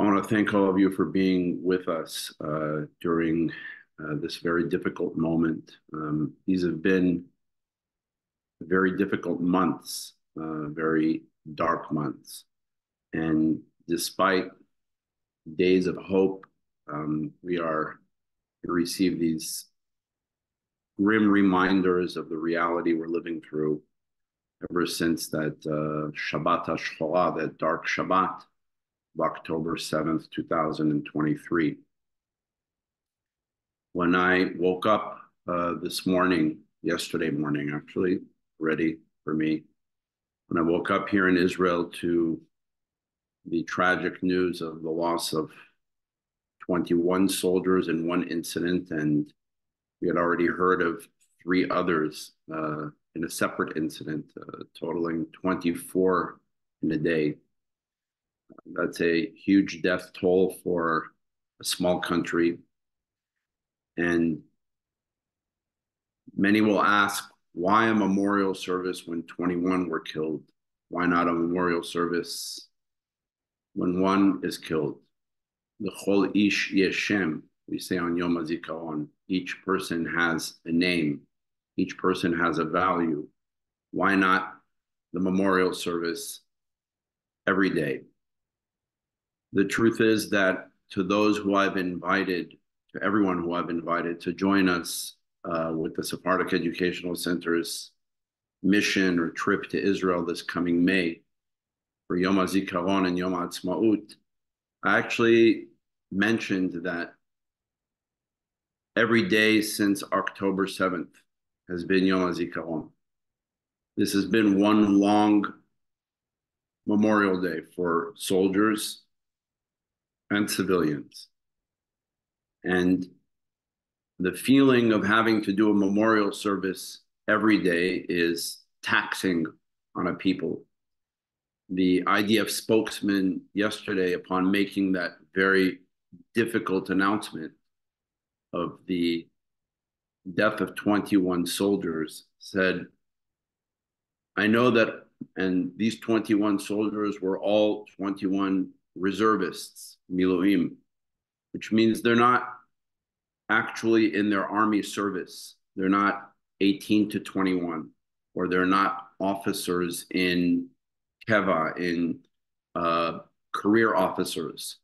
want to thank all of you for being with us during this very difficult moment. These have been very difficult months, very dark months. And despite days of hope, we receive these grim reminders of the reality we're living through ever since that Shabbat HaShchorah, that dark Shabbat of October 7th, 2023. When I woke up yesterday morning actually, ready for me, when I woke up here in Israel to the tragic news of the loss of 21 soldiers in one incident, and we had already heard of 3 others in a separate incident, totaling 24 in a day. That's a huge death toll for a small country. And many will ask, why a memorial service when 21 were killed? Why not a memorial service when one is killed? The Chol Ish Yeshem, we say on Yom HaZikaron. Each person has a name. Each person has a value. Why not the memorial service every day? The truth is that to everyone who I've invited to join us with the Sephardic Educational Center's mission or trip to Israel this coming May for Yom HaZikaron and Yom HaAtzmaut, I actually mentioned that every day since October 7th has been Yom HaZikaron. This has been one long Memorial Day for soldiers and civilians. And the feeling of having to do a memorial service every day is taxing on a people. The IDF spokesman yesterday, upon making that very difficult announcement of the death of 21 soldiers, said, I know that, and these 21 soldiers were all 21 reservists, miluim, which means they're not actually in their army service. They're not 18 to 21, or they're not officers in Keva, in career officers.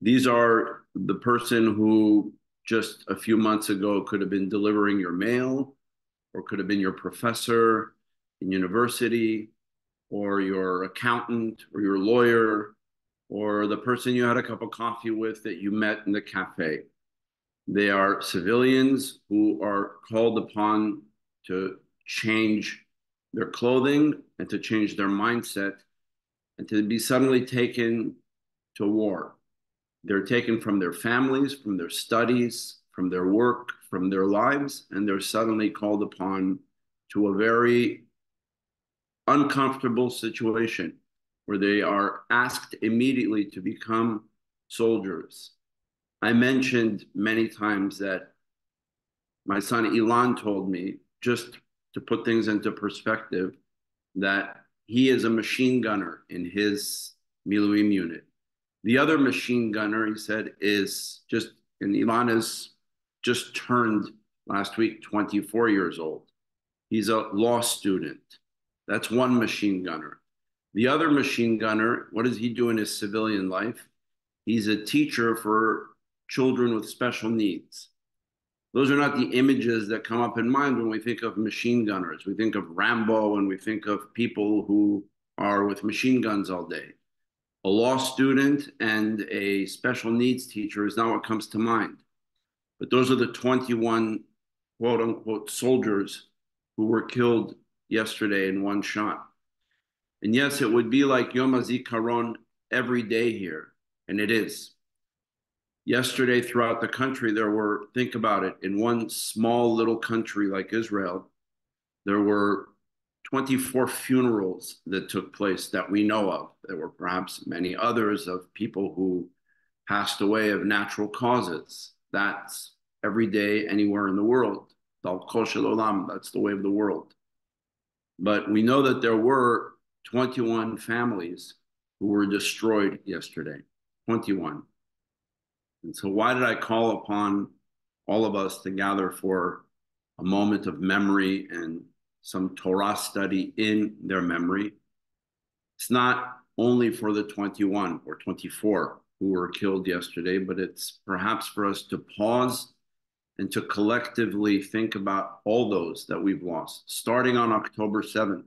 These are the person who just a few months ago could have been delivering your mail, or could have been your professor in university, or your accountant, or your lawyer, or the person you had a cup of coffee with that you met in the cafe. They are civilians who are called upon to change their clothing and to change their mindset and to be suddenly taken to war. They're taken from their families, from their studies, from their work, from their lives, and they're suddenly called upon to a very uncomfortable situation where they are asked immediately to become soldiers. I mentioned many times that my son Ilan told me, just to put things into perspective, that he is a machine gunner in his miluim unit. The other machine gunner, he said, and Ilan is just turned last week 24 years old. He's a law student. That's one machine gunner. The other machine gunner, what does he do in his civilian life? He's a teacher for children with special needs. Those are not the images that come up in mind when we think of machine gunners. We think of Rambo and we think of people who are with machine guns all day. A law student and a special needs teacher is not what comes to mind. But those are the 21 quote unquote soldiers who were killed yesterday in one shot. And yes, it would be like Yom HaZikaron every day here, and it is. Yesterday, throughout the country, think about it, in one small little country like Israel, there were 24 funerals that took place that we know of. There were perhaps many others of people who passed away of natural causes. That's every day, anywhere in the world. That's the way of the world. But we know that there were 21 families who were destroyed yesterday. 21. And so why did I call upon all of us to gather for a moment of memory and some Torah study in their memory? It's not only for the 21 or 24 who were killed yesterday, but it's perhaps for us to pause and to collectively think about all those that we've lost, starting on October 7th.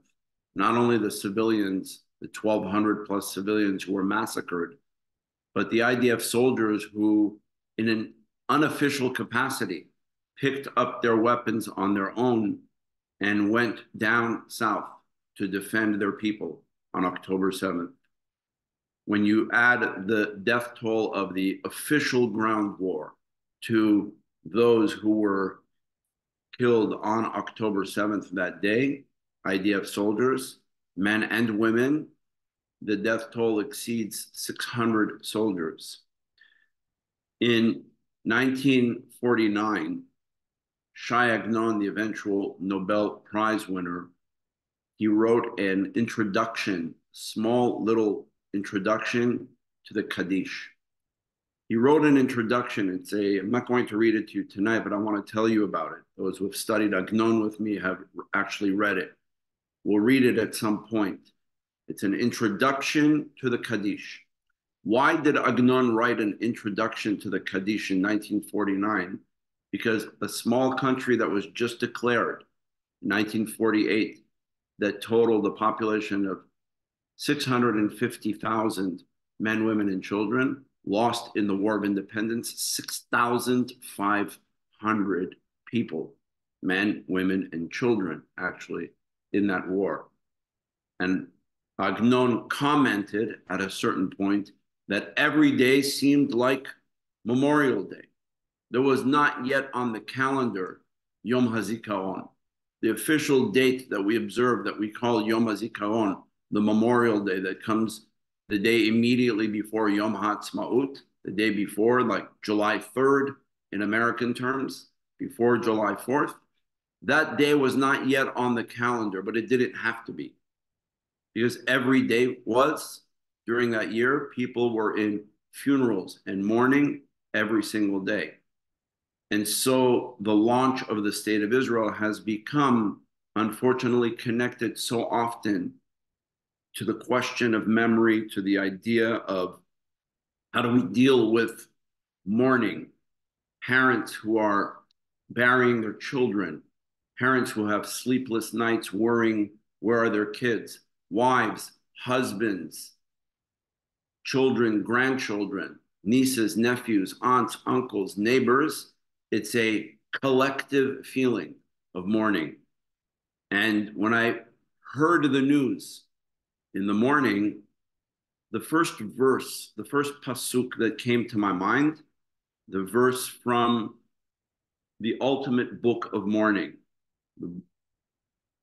Not only the civilians, the 1,200 plus civilians who were massacred, but the IDF soldiers who, in an unofficial capacity, picked up their weapons on their own and went down south to defend their people on October 7th. When you add the death toll of the official ground war to those who were killed on October 7th that day, IDF soldiers, men and women, the death toll exceeds 600 soldiers. In 1949, Shai Agnon, the eventual Nobel Prize winner, he wrote an introduction, small little introduction to the Kaddish. He wrote an introduction. I'm not going to read it to you tonight, but I want to tell you about it. Those who have studied Agnon with me have actually read it. We'll read it at some point. It's an introduction to the Kaddish. Why did Agnon write an introduction to the Kaddish in 1949? Because a small country that was just declared in 1948 that totaled a population of 650,000 men, women, and children, lost in the War of Independence 6,500 people, men, women, and children, actually, in that war. And Agnon commented at a certain point that every day seemed like Memorial Day. There was not yet on the calendar Yom HaZikaron, the official date that we observe that we call Yom HaZikaron, the Memorial Day that comes the day immediately before Yom HaAtzmaut, the day before, like July 3rd in American terms, before July 4th. That day was not yet on the calendar, but it didn't have to be. Because every day was, during that year, people were in funerals and mourning every single day. And so the launch of the State of Israel has become, unfortunately, connected so often to the question of memory, to the idea of how do we deal with mourning, parents who are burying their children, parents who have sleepless nights worrying where are their kids, wives, husbands, children, grandchildren, nieces, nephews, aunts, uncles, neighbors. It's a collective feeling of mourning. And when I heard the news in the morning, the first verse, the first pasuk that came to my mind, the verse from the ultimate book of mourning,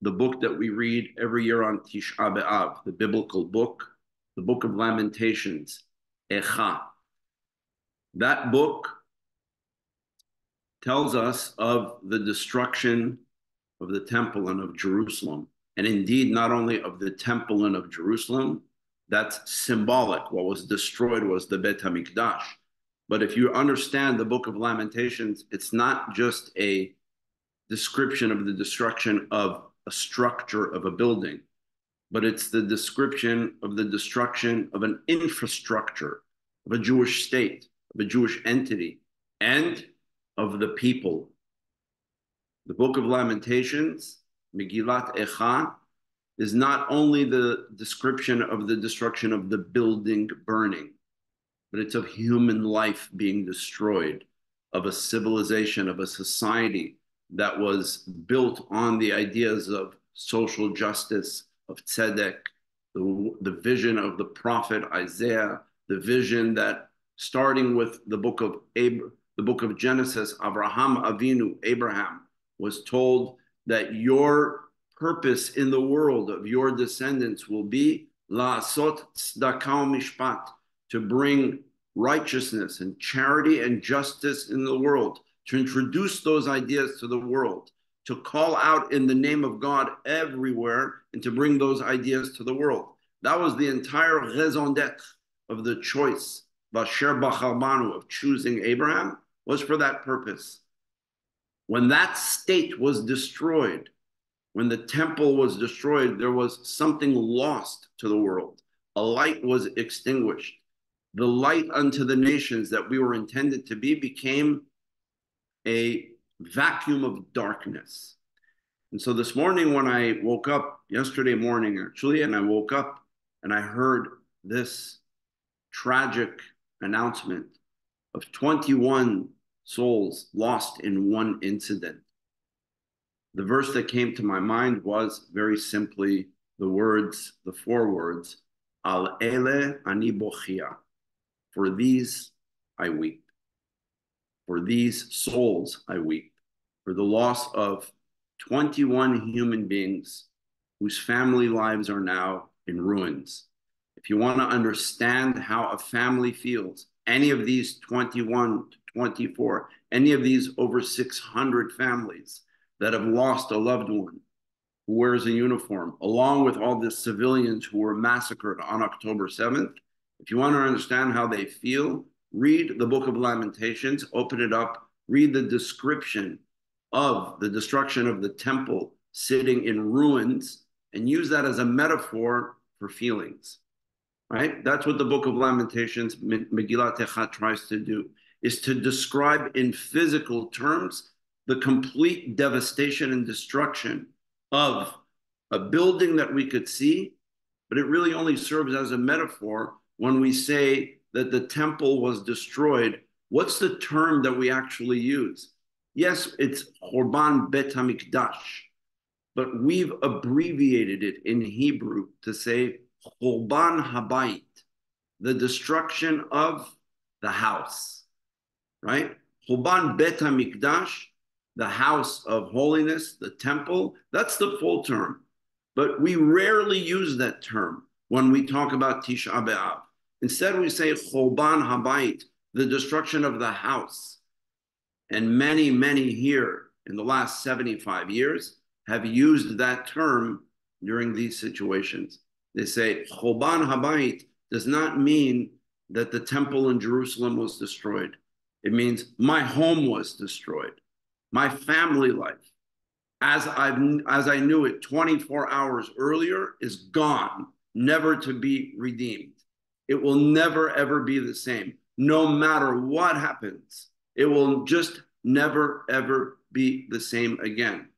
the book that we read every year on Tisha B'Av, the biblical book, the book of Lamentations, Echa. That book tells us of the destruction of the temple and of Jerusalem. And indeed, not only of the temple and of Jerusalem, that's symbolic. What was destroyed was the Bet HaMikdash. But if you understand the book of Lamentations, it's not just a description of the destruction of a structure of a building, but it's the description of the destruction of an infrastructure, of a Jewish state, of a Jewish entity, and of the people. The book of Lamentations, Megillat Echa, is not only the description of the destruction of the building burning, but it's of human life being destroyed, of a civilization, of a society that was built on the ideas of social justice, of tzedek, the vision of the prophet Isaiah, the vision that starting with the book of Genesis, Abraham Avinu, Abraham, was told that your purpose in the world of your descendants will be la'asot tzedakah mishpat, to bring righteousness and charity and justice in the world, to introduce those ideas to the world, to call out in the name of God everywhere and to bring those ideas to the world. That was the entire raison d'etre of the choice Vasher Bachalmanu, of choosing Abraham, was for that purpose. When that state was destroyed, when the temple was destroyed, there was something lost to the world. A light was extinguished. The light unto the nations that we were intended to be became a vacuum of darkness. And so this morning, when I woke up, yesterday morning actually, and I woke up and I heard this tragic announcement of 21 souls lost in one incident. The verse that came to my mind was very simply the four words, Al ele ani bochia. For these I weep. For these souls I weep. For the loss of 21 human beings whose family lives are now in ruins. If you want to understand how a family feels, any of these 21 to 24, any of these over 600 families that have lost a loved one who wears a uniform, along with all the civilians who were massacred on October 7th, if you want to understand how they feel, read the book of Lamentations, open it up, read the description of the destruction of the temple sitting in ruins, and use that as a metaphor for feelings, right? That's what the book of Lamentations, Megillat Echat, tries to do, is to describe in physical terms the complete devastation and destruction of a building that we could see, but it really only serves as a metaphor when we say that the temple was destroyed. What's the term that we actually use? Yes, it's Chorban Bet HaMikdash, but we've abbreviated it in Hebrew to say Chorban Habayit, the destruction of the house, right? Chorban Bet HaMikdash, the house of holiness, the temple, that's the full term. But we rarely use that term when we talk about Tisha B'Av. Instead, we say Chorban Habayit, the destruction of the house. And many, many here in the last 75 years have used that term during these situations. They say Chorban Habayit does not mean that the temple in Jerusalem was destroyed. It means my home was destroyed. My family life, as I knew it 24 hours earlier, is gone, never to be redeemed. It will never, ever be the same. No matter what happens, it will just never, ever be the same again.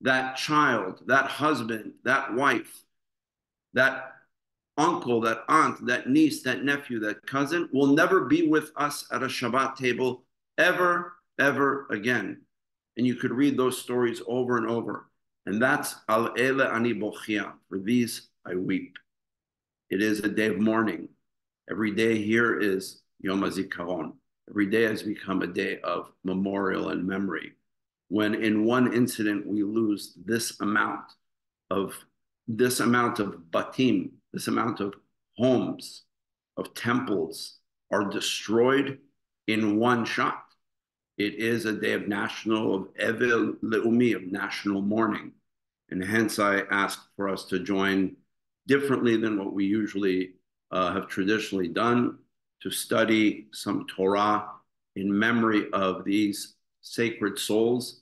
That child, that husband, that wife, that uncle, that aunt, that niece, that nephew, that cousin will never be with us at a Shabbat table ever, ever again. And you could read those stories over and over. And that's Al ele ani bochia. For these I weep. It is a day of mourning. Every day here is Yom HaZikaron. Every day has become a day of memorial and memory. When in one incident we lose this amount of batim, this amount of homes, of temples are destroyed in one shot. It is a day of Evel Leumi, of national mourning. And hence I ask for us to join differently than what we usually have traditionally done, to study some Torah in memory of these sacred souls,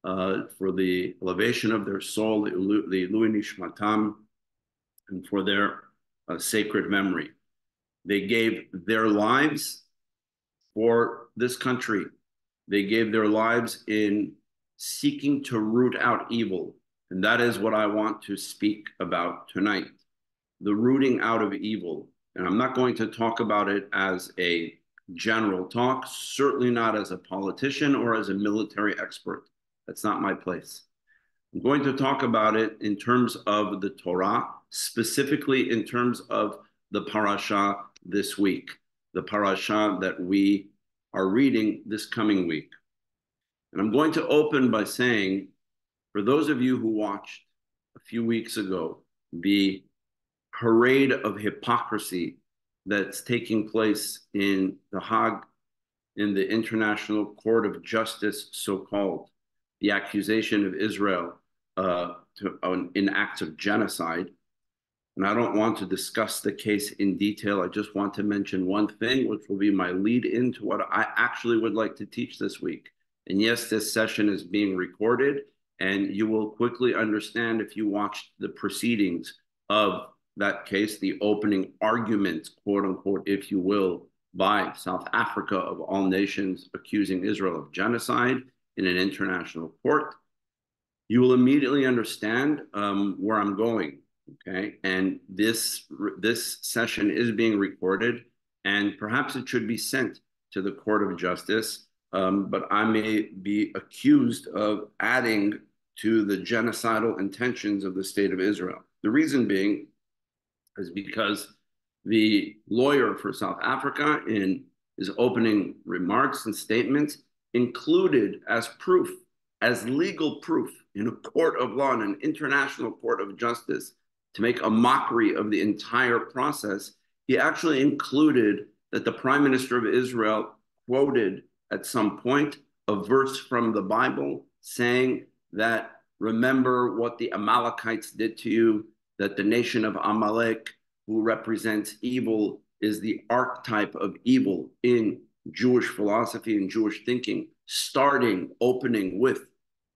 for the elevation of their soul, the Ilui Nishmatam, and for their sacred memory. They gave their lives for this country. They gave their lives in seeking to root out evil. And that is what I want to speak about tonight, the rooting out of evil. And I'm not going to talk about it as a general talk, certainly not as a politician or as a military expert. That's not my place. I'm going to talk about it in terms of the Torah, specifically in terms of the parasha this week, the parasha that we are reading this coming week. And I'm going to open by saying, for those of you who watched a few weeks ago the parade of hypocrisy that's taking place in The Hague, in the International Court of Justice, so-called, the accusation of Israel in acts of genocide, And I don't want to discuss the case in detail. I just want to mention one thing, which will be my lead into what I actually would like to teach this week. And yes, this session is being recorded, and you will quickly understand if you watch the proceedings of that case, the opening argument, quote unquote, if you will, by South Africa of all nations accusing Israel of genocide in an international court. You will immediately understand where I'm going. Okay, and this session is being recorded, and perhaps it should be sent to the Court of Justice. But I may be accused of adding to the genocidal intentions of the state of Israel. The reason being is because the lawyer for South Africa, in his opening remarks and statements, included as proof, as legal proof in a court of law, in an international court of justice, to make a mockery of the entire process, he actually included that the Prime Minister of Israel quoted at some point a verse from the Bible saying that, remember what the Amalekites did to you, that the nation of Amalek, who represents evil, is the archetype of evil in Jewish philosophy and Jewish thinking, opening with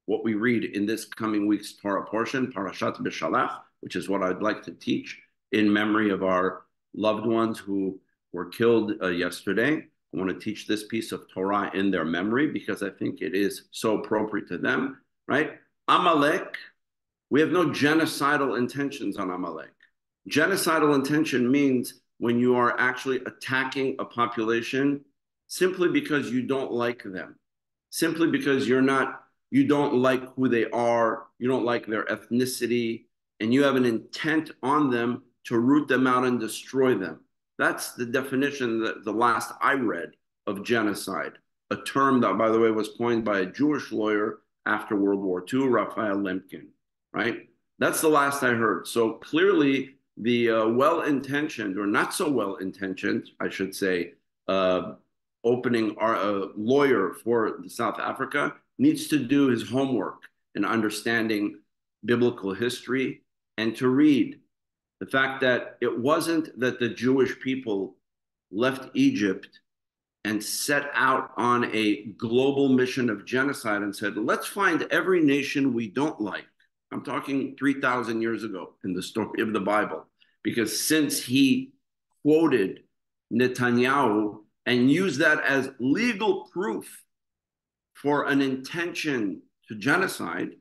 what we read in this coming week's Torah portion, Parashat Beshalach, which is what I'd like to teach in memory of our loved ones who were killed yesterday. I want to teach this piece of Torah in their memory because I think it is so appropriate to them, right? Amalek, we have no genocidal intentions on Amalek. Genocidal intention means when you are actually attacking a population simply because you don't like them, simply because you don't like who they are, you don't like their ethnicity, and you have an intent on them to root them out and destroy them. That's the definition that the last I read of genocide, a term that, by the way, was coined by a Jewish lawyer after World War II, Raphael Lemkin, right? That's the last I heard. So clearly the well-intentioned, or not so well-intentioned, I should say, opening our lawyer for South Africa needs to do his homework in understanding biblical history and to read the fact that it wasn't that the Jewish people left Egypt and set out on a global mission of genocide and said, let's find every nation we don't like. I'm talking 3,000 years ago in the story of the Bible, because since he quoted Netanyahu and used that as legal proof for an intention to genocide,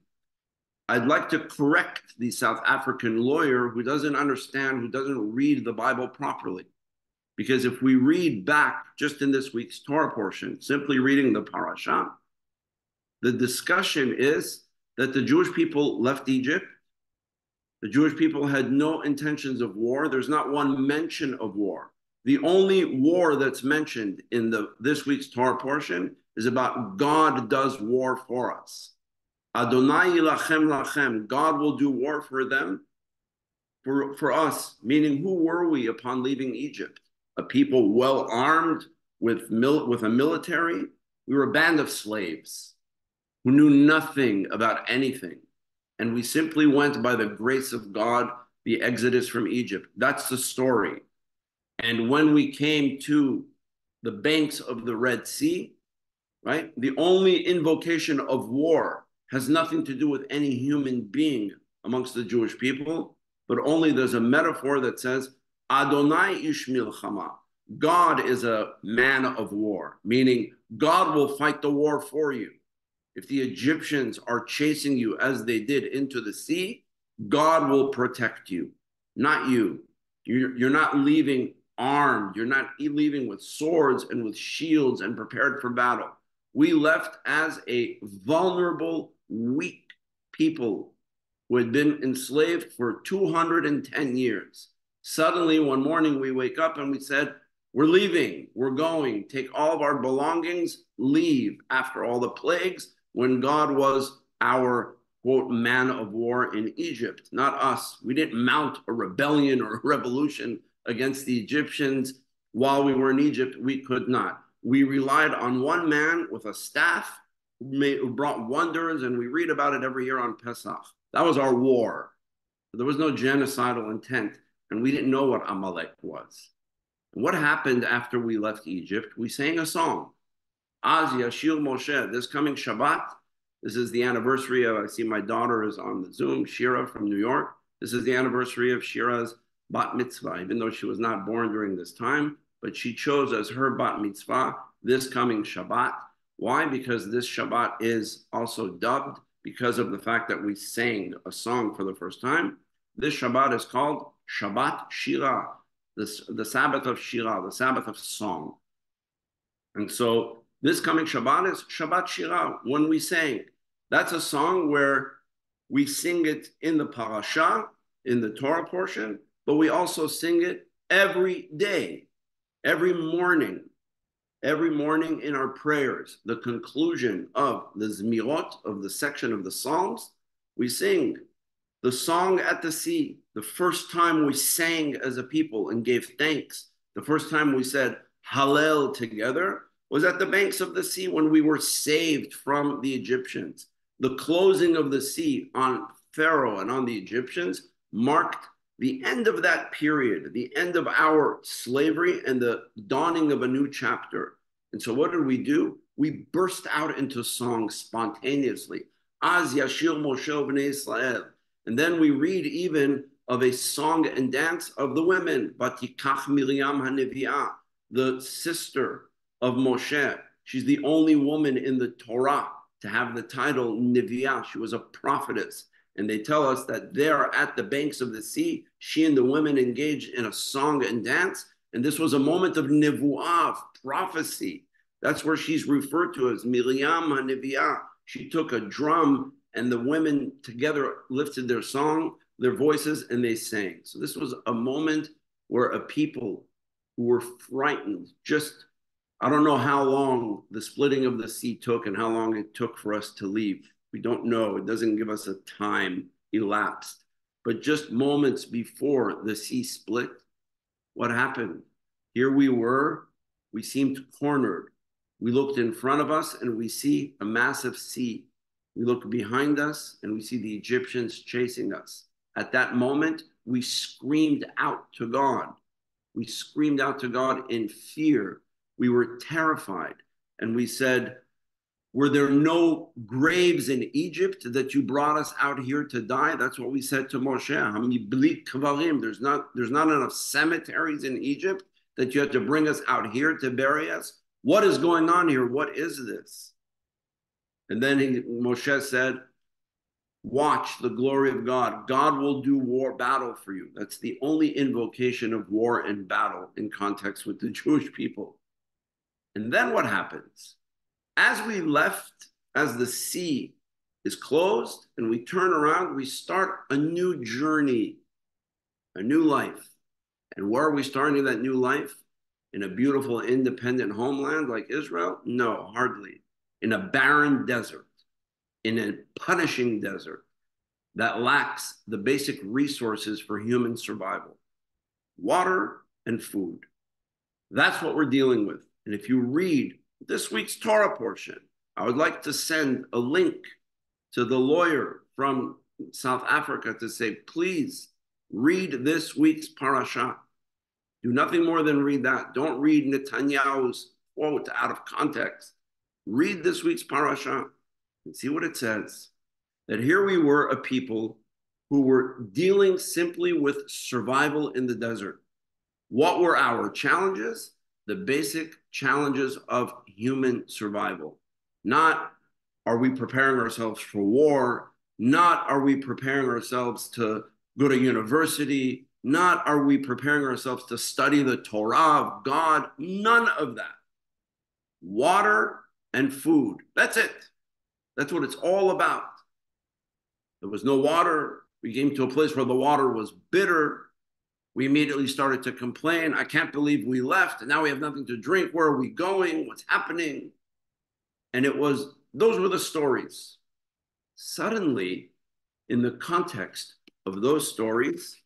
I'd like to correct the South African lawyer who doesn't understand, who doesn't read the Bible properly. Because if we read back just in this week's Torah portion, simply reading the parasha, the discussion is that the Jewish people left Egypt. The Jewish people had no intentions of war. There's not one mention of war. The only war that's mentioned in this week's Torah portion is about God does war for us. Adonai yilachem lachem, God will do war for them, for us, meaning who were we upon leaving Egypt? A people well armed with a military? We were a band of slaves who knew nothing about anything. And we simply went by the grace of God, the exodus from Egypt. That's the story. And when we came to the banks of the Red Sea, right, the only invocation of war has nothing to do with any human being amongst the Jewish people, but only there's a metaphor that says, Adonai ish milchama. God is a man of war, meaning God will fight the war for you. If the Egyptians are chasing you as they did into the sea, God will protect you, not you. You're not leaving armed. You're not leaving with swords and with shields and prepared for battle. We left as a vulnerable, weak people who had been enslaved for 210 years. Suddenly, one morning, we wake up and we said, we're leaving, we're going, take all of our belongings, leave after all the plagues, when God was our, quote, man of war in Egypt, not us. We didn't mount a rebellion or a revolution against the Egyptians while we were in Egypt. We could not. We relied on one man with a staff who brought wonders, and we read about it every year on Pesach. That was our war. There was no genocidal intent. and we didn't know what Amalek was. And what happened after we left Egypt? We sang a song. Az Yashir Moshe, this coming Shabbat, this is the anniversary of, I see my daughter is on the Zoom, Shira from New York. This is the anniversary of Shira's bat mitzvah, even though she was not born during this time, but she chose as her bat mitzvah this coming Shabbat. Why? Because this Shabbat is also dubbed because of the fact that we sang a song for the first time. This Shabbat is called Shabbat Shira, the Sabbath of Shira, the Sabbath of song. And so this coming Shabbat is Shabbat Shira, when we sang. That's a song where we sing it in the parasha, in the Torah portion, but we also sing it every day, every morning in our prayers, the conclusion of the Zmirot, of the section of the Psalms, we sing the song at the sea. The first time we sang as a people and gave thanks, the first time we said Hallel together was at the banks of the sea when we were saved from the Egyptians. The closing of the sea on Pharaoh and on the Egyptians marked the end of that period, the end of our slavery and the dawning of a new chapter. And so what did we do? We burst out into song spontaneously. Az Yashir Moshe B'nai Israel. And then we read even of a song and dance of the women. Vatikach Miriam HaNevi'ah, the sister of Moshe. She's the only woman in the Torah to have the title Nevi'ah. She was a prophetess. And they tell us that there at the banks of the sea, she and the women engaged in a song and dance. And this was a moment of nevuah, prophecy. That's where she's referred to as Miriam HaNevi'ah. She took a drum and the women together lifted their song, their voices, and they sang. So this was a moment where a people who were frightened, just, I don't know how long the splitting of the sea took and how long it took for us to leave. We don't know. It doesn't give us a time elapsed. But just moments before the sea split, what happened? Here we were. We seemed cornered. We looked in front of us and we see a massive sea. We look behind us and we see the Egyptians chasing us. At that moment, we screamed out to God. We screamed out to God in fear. We were terrified. And we said, were there no graves in Egypt that you brought us out here to die? That's what we said to Moshe. There's not enough cemeteries in Egypt that you had to bring us out here to bury us. What is going on here? What is this? And then Moshe said, watch the glory of God. God will do battle for you. That's the only invocation of war and battle in context with the Jewish people. And then what happens? As we left, as the sea is closed and we turn around, we start a new journey, a new life. And where are we starting that new life? In a beautiful, independent homeland like Israel? No, hardly. In a barren desert, in a punishing desert that lacks the basic resources for human survival, water and food. That's what we're dealing with. And if you read this week's Torah portion, I would like to send a link to the lawyer from South Africa to say, please read this week's parasha. Do nothing more than read that. Don't read Netanyahu's quote out of context. Read this week's parasha and see what it says. That here we were a people who were dealing simply with survival in the desert. What were our challenges? The basic challenges of human survival. Not are we preparing ourselves for war, not are we preparing ourselves to go to university, not are we preparing ourselves to study the Torah of God, none of that. Water and food, that's it. That's what it's all about. There was no water. We came to a place where the water was bitter. We immediately started to complain. I can't believe we left. And now we have nothing to drink. Where are we going? What's happening? And those were the stories. Suddenly, in the context of those stories,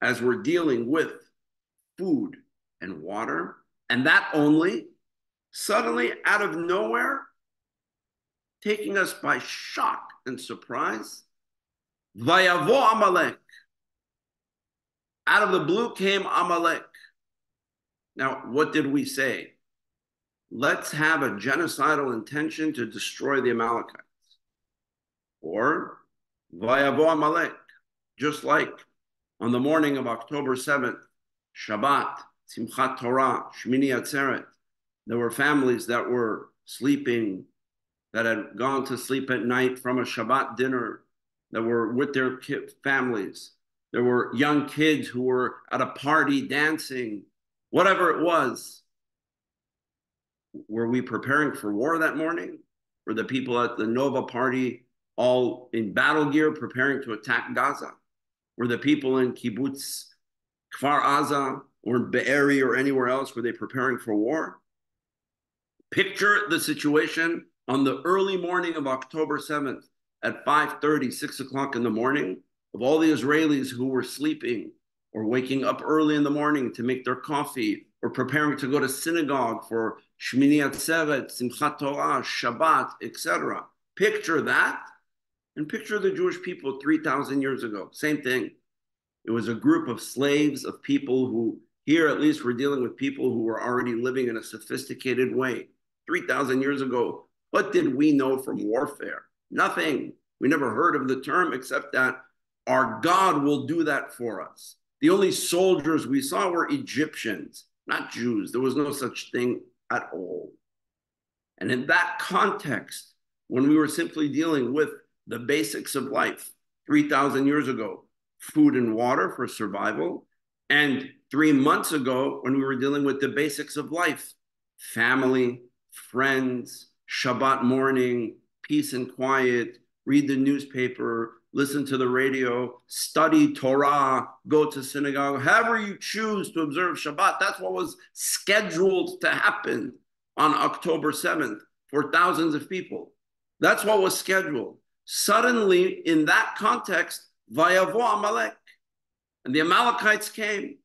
as we're dealing with food and water, and that only, suddenly out of nowhere, taking us by shock and surprise, Vayavo Amalek. Out of the blue came Amalek. Now, what did we say? Let's have a genocidal intention to destroy the Amalekites. Or Vayavo Amalek, just like on the morning of October 7th, Shabbat, Simchat Torah, Shmini Atzeret, there were families that were sleeping, that had gone to sleep at night from a Shabbat dinner, that were with their families. There were young kids who were at a party dancing, whatever it was. Were we preparing for war that morning? Were the people at the Nova party all in battle gear preparing to attack Gaza? Were the people in Kibbutz Kfar Aza or in Be'eri or anywhere else, were they preparing for war? Picture the situation on the early morning of October 7th at 5:30, 6 o'clock in the morning, of all the Israelis who were sleeping or waking up early in the morning to make their coffee or preparing to go to synagogue for Shmini Atzeret, Simchat Torah, Shabbat, etc. Picture that, and picture the Jewish people 3,000 years ago. Same thing. It was a group of slaves, of people who, here at least, we're dealing with people who were already living in a sophisticated way. 3,000 years ago, what did we know from warfare? Nothing. We never heard of the term except that our God will do that for us. The only soldiers we saw were Egyptians, not Jews. There was no such thing at all. And in that context, when we were simply dealing with the basics of life 3,000 years ago, food and water for survival, and 3 months ago, when we were dealing with the basics of life, family, friends, Shabbat morning, peace and quiet, read the newspaper, listen to the radio, study Torah, go to synagogue, however you choose to observe Shabbat. That's what was scheduled to happen on October 7th for thousands of people. That's what was scheduled. Suddenly, in that context, Vayavo Amalek, and the Amalekites came.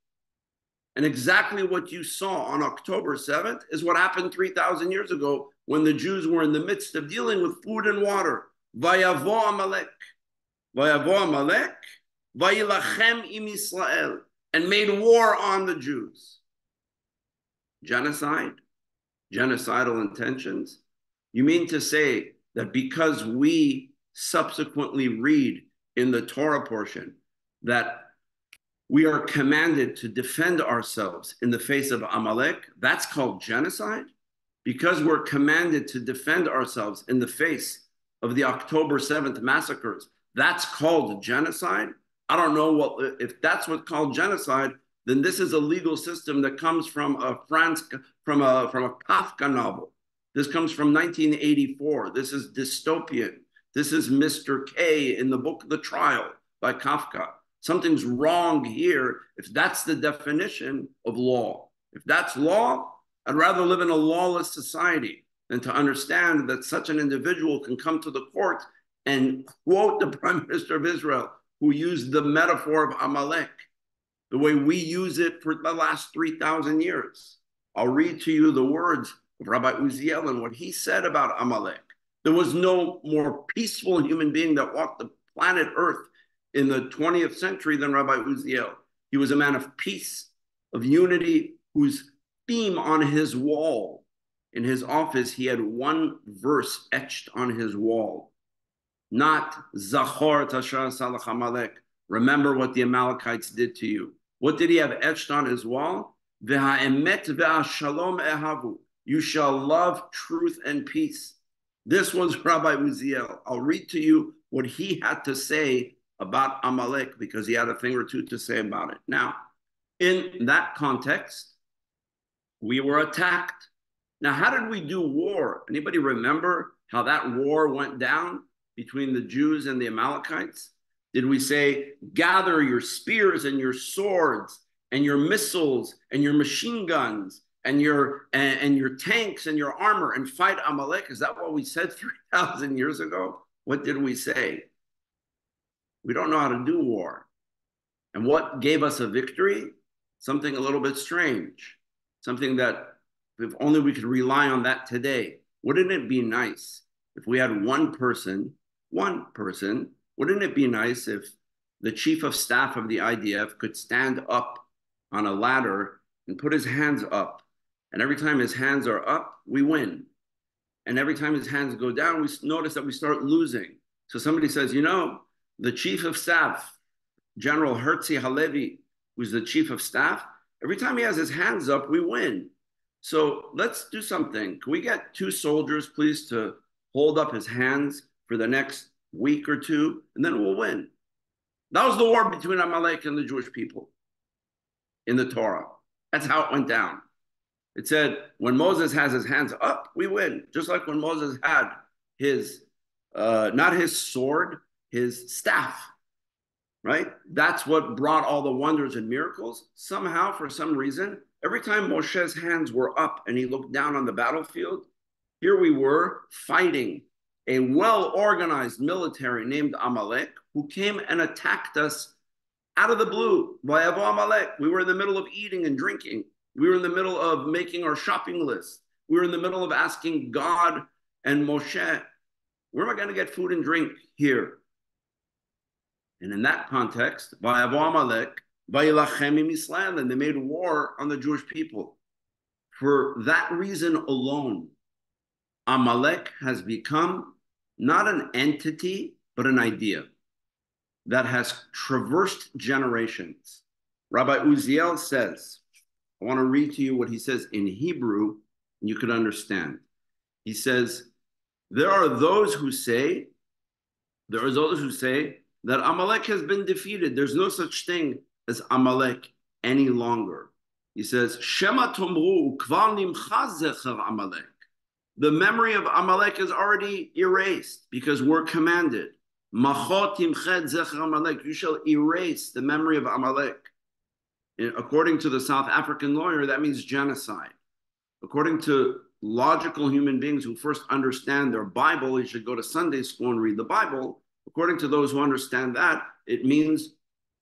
And exactly what you saw on October 7th is what happened 3,000 years ago when the Jews were in the midst of dealing with food and water. Vayavo Amalek. Vayavo Amalek. Vayilachem im Yisrael. And made war on the Jews. Genocide? Genocidal intentions? You mean to say that because we subsequently read in the Torah portion that we are commanded to defend ourselves in the face of Amalek, that's called genocide? Because we're commanded to defend ourselves in the face of the October 7th massacres, that's called genocide? I don't know if that's what's called genocide, then this is a legal system that comes from a Kafka novel. This comes from 1984. This is dystopian. This is Mr. K in the book The Trial by Kafka. Something's wrong here if that's the definition of law. If that's law, I'd rather live in a lawless society than to understand that such an individual can come to the court and quote the Prime Minister of Israel, who used the metaphor of Amalek, the way we use it for the last 3,000 years. I'll read to you the words of Rabbi Bouskila and what he said about Amalek. There was no more peaceful human being that walked the planet Earth in the 20th century than Rabbi Bouskila. He was a man of peace, of unity, whose theme on his wall, in his office, he had one verse etched on his wall. Not Zachor Tashar Salach Amalek. Remember what the Amalekites did to you. What did he have etched on his wall? V'ha'emet v'ha'shalom ehavu. You shall love truth and peace. This was Rabbi Bouskila. I'll read to you what he had to say about Amalek, because he had a thing or two to say about it. Now, in that context, we were attacked. Now, how did we do war? Anybody remember how that war went down between the Jews and the Amalekites? Did we say, gather your spears and your swords and your missiles and your machine guns and your tanks and your armor and fight Amalek? Is that what we said 3,000 years ago? What did we say? We don't know how to do war. And what gave us a victory? Something a little bit strange. Something that if only we could rely on that today. Wouldn't it be nice if we had one person, wouldn't it be nice if the chief of staff of the IDF could stand up on a ladder and put his hands up. And every time his hands are up, we win. And every time his hands go down, we notice that we start losing. So somebody says, the chief of staff, General Herzi Halevi, who's the chief of staff, every time he has his hands up, we win. So let's do something. Can we get 2 soldiers, please, to hold up his hands for the next week or 2, and then we'll win. That was the war between Amalek and the Jewish people in the Torah. That's how it went down. It said, when Moses has his hands up, we win. Just like when Moses had his, not his sword, his staff, right? That's what brought all the wonders and miracles. Somehow, for some reason, every time Moshe's hands were up and he looked down on the battlefield, here we were fighting a well-organized military named Amalek who came and attacked us out of the blue. Vayavo Amalek. We were in the middle of eating and drinking. We were in the middle of making our shopping list. We were in the middle of asking God and Moshe, where am I going to get food and drink here? And in that context, Vayavo Amalek, Vayilachem im Yisrael, and they made war on the Jewish people. For that reason alone, Amalek has become not an entity, but an idea that has traversed generations. Rabbi Uziel says, I want to read to you what he says in Hebrew, and you could understand. He says, there are those who say that Amalek has been defeated. There's no such thing as Amalek any longer. He says, Shema tomru kvar nimcha zecher Amalek. The memory of Amalek is already erased because we're commanded. Machot timched zecher Amalek. You shall erase the memory of Amalek. According to the South African lawyer, that means genocide. According to logical human beings who first understand their Bible, you should go to Sunday school and read the Bible. According to those who understand that, it means,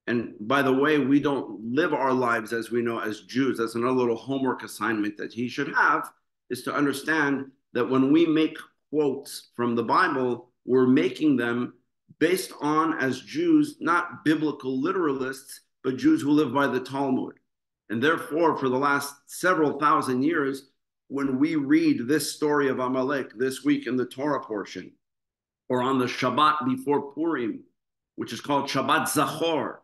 and by the way, we don't live our lives as we know as Jews. That's another little homework assignment that he should have, is to understand that when we make quotes from the Bible, we're making them based on, as Jews, not biblical literalists, but Jews who live by the Talmud. And therefore, for the last several thousand years, when we read this story of Amalek this week in the Torah portion, or on the Shabbat before Purim, which is called Shabbat Zachor,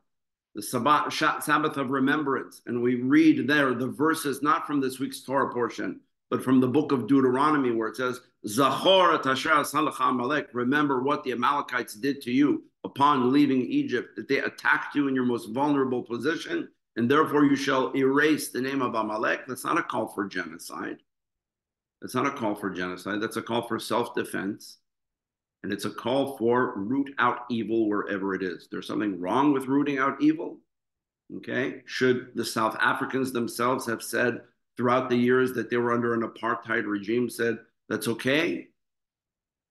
the Sabbath of remembrance, and we read there the verses not from this week's Torah portion, but from the book of Deuteronomy, where it says, Zachor et asher asalecha Amalek, remember what the Amalekites did to you upon leaving Egypt, that they attacked you in your most vulnerable position, and therefore you shall erase the name of Amalek. That's not a call for genocide. That's not a call for genocide. That's a call for self-defense. And it's a call for root out evil wherever it is. There's something wrong with rooting out evil. Okay? Should the South Africans themselves have said throughout the years that they were under an apartheid regime, said that's okay?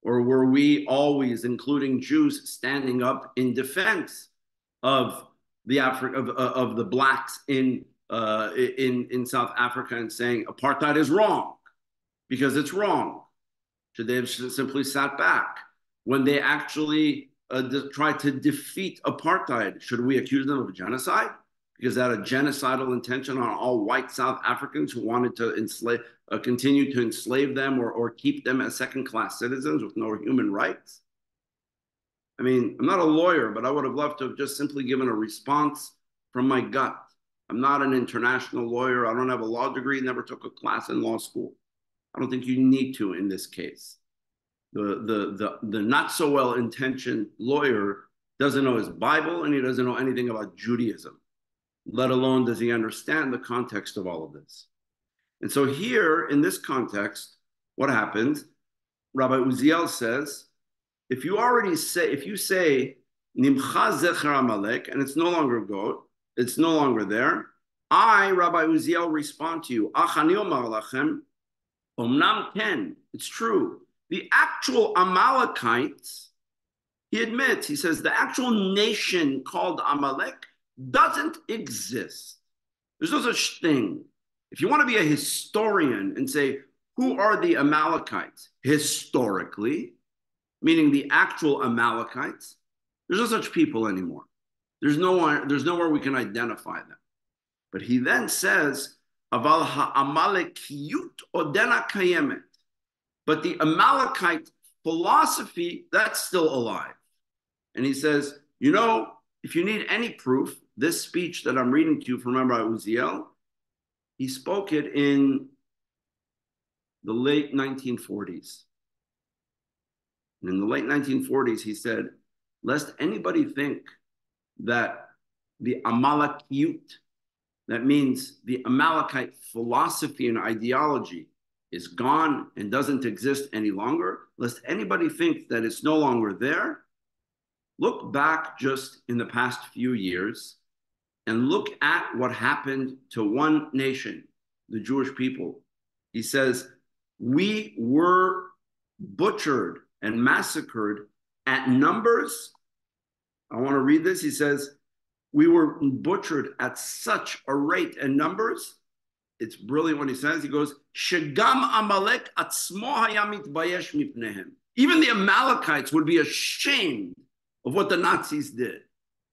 Or were we always, including Jews, standing up in defense of the of the blacks in South Africa and saying apartheid is wrong because it's wrong? Should they have simply sat back? When they actually tried to defeat apartheid, should we accuse them of genocide? Because that had a genocidal intention on all white South Africans who wanted to continue to enslave them or keep them as second-class citizens with no human rights? I mean, I'm not a lawyer, but I would have loved to have just simply given a response from my gut. I'm not an international lawyer. I don't have a law degree, never took a class in law school. I don't think you need to in this case. The not so well-intentioned lawyer doesn't know his Bible and he doesn't know anything about Judaism, let alone does he understand the context of all of this. And so here, in this context, what happens? Rabbi Uziel says, if you say, Nimcha Zecher Amalek, and it's no longer go, it's no longer there, I, Rabbi Uziel, respond to you, Achani omar lachem, Omnam ken, it's true. The actual Amalekites, he admits, he says, the actual nation called Amalek doesn't exist. There's no such thing. If you want to be a historian and say, who are the Amalekites historically, meaning the actual Amalekites, there's no such people anymore. There's nowhere we can identify them. But he then says, Aval ha'amalekiyut odena kayemet. But the Amalekite philosophy, that's still alive. And he says, if you need any proof, this speech that I'm reading to you from Rabbi Uziel, he spoke it in the late 1940s. And in the late 1940s, he said, lest anybody think that the Amalekiyut, that means the Amalekite philosophy and ideology, is gone and doesn't exist any longer, lest anybody think that it's no longer there, look back just in the past few years and look at what happened to one nation, the Jewish people. He says, we were butchered and massacred at numbers. I want to read this. He says, we were butchered at such a rate and numbers. It's brilliant what he says. He goes, Shegam Amalek atzmo haya mitbayesh mipnehem. Even the Amalekites would be ashamed of what the Nazis did.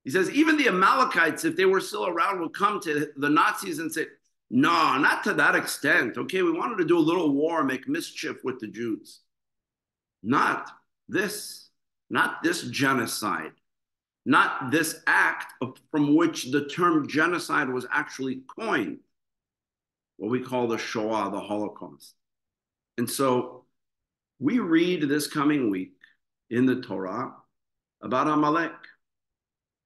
He says, even the Amalekites, if they were still around, would come to the Nazis and say, no, not to that extent. Okay, we wanted to do a little war, make mischief with the Jews. Not this genocide, not this act from which the term genocide was actually coined, what we call the Shoah, the Holocaust. And so we read this coming week in the Torah about Amalek.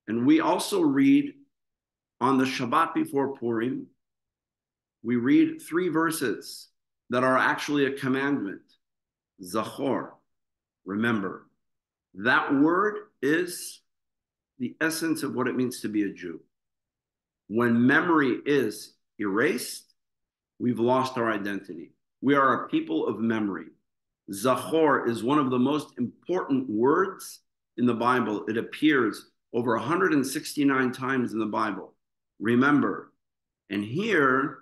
And we also read on the Shabbat before Purim, we read 3 verses that are actually a commandment. Zachor, remember. That word is the essence of what it means to be a Jew. When memory is erased, we've lost our identity. We are a people of memory. Zachor is one of the most important words in the Bible. It appears over 169 times in the Bible. Remember. And here,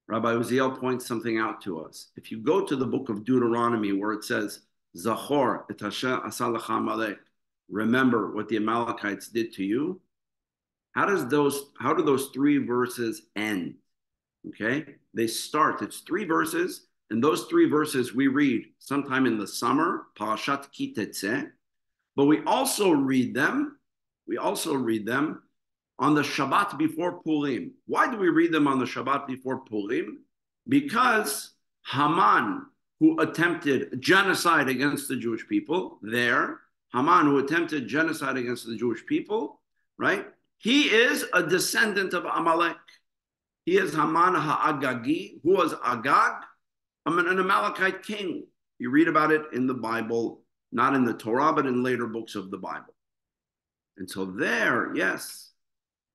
Rabbi Uziel points something out to us. If you go to the book of Deuteronomy where it says, Zachor et asher asa lecha Amalek, remember what the Amalekites did to you, how do those 3 verses end? Okay, they start, it's 3 verses, and those 3 verses we read sometime in the summer, Parashat Ki Tetzeh, but we also read them on the Shabbat before Purim. Why do we read them on the Shabbat before Purim? Because Haman, who attempted genocide against the Jewish people, right? He is a descendant of Amalek. He is Haman Ha'agagi, who was Agag, an Amalekite king. You read about it in the Bible, not in the Torah, but in later books of the Bible. And so there, yes,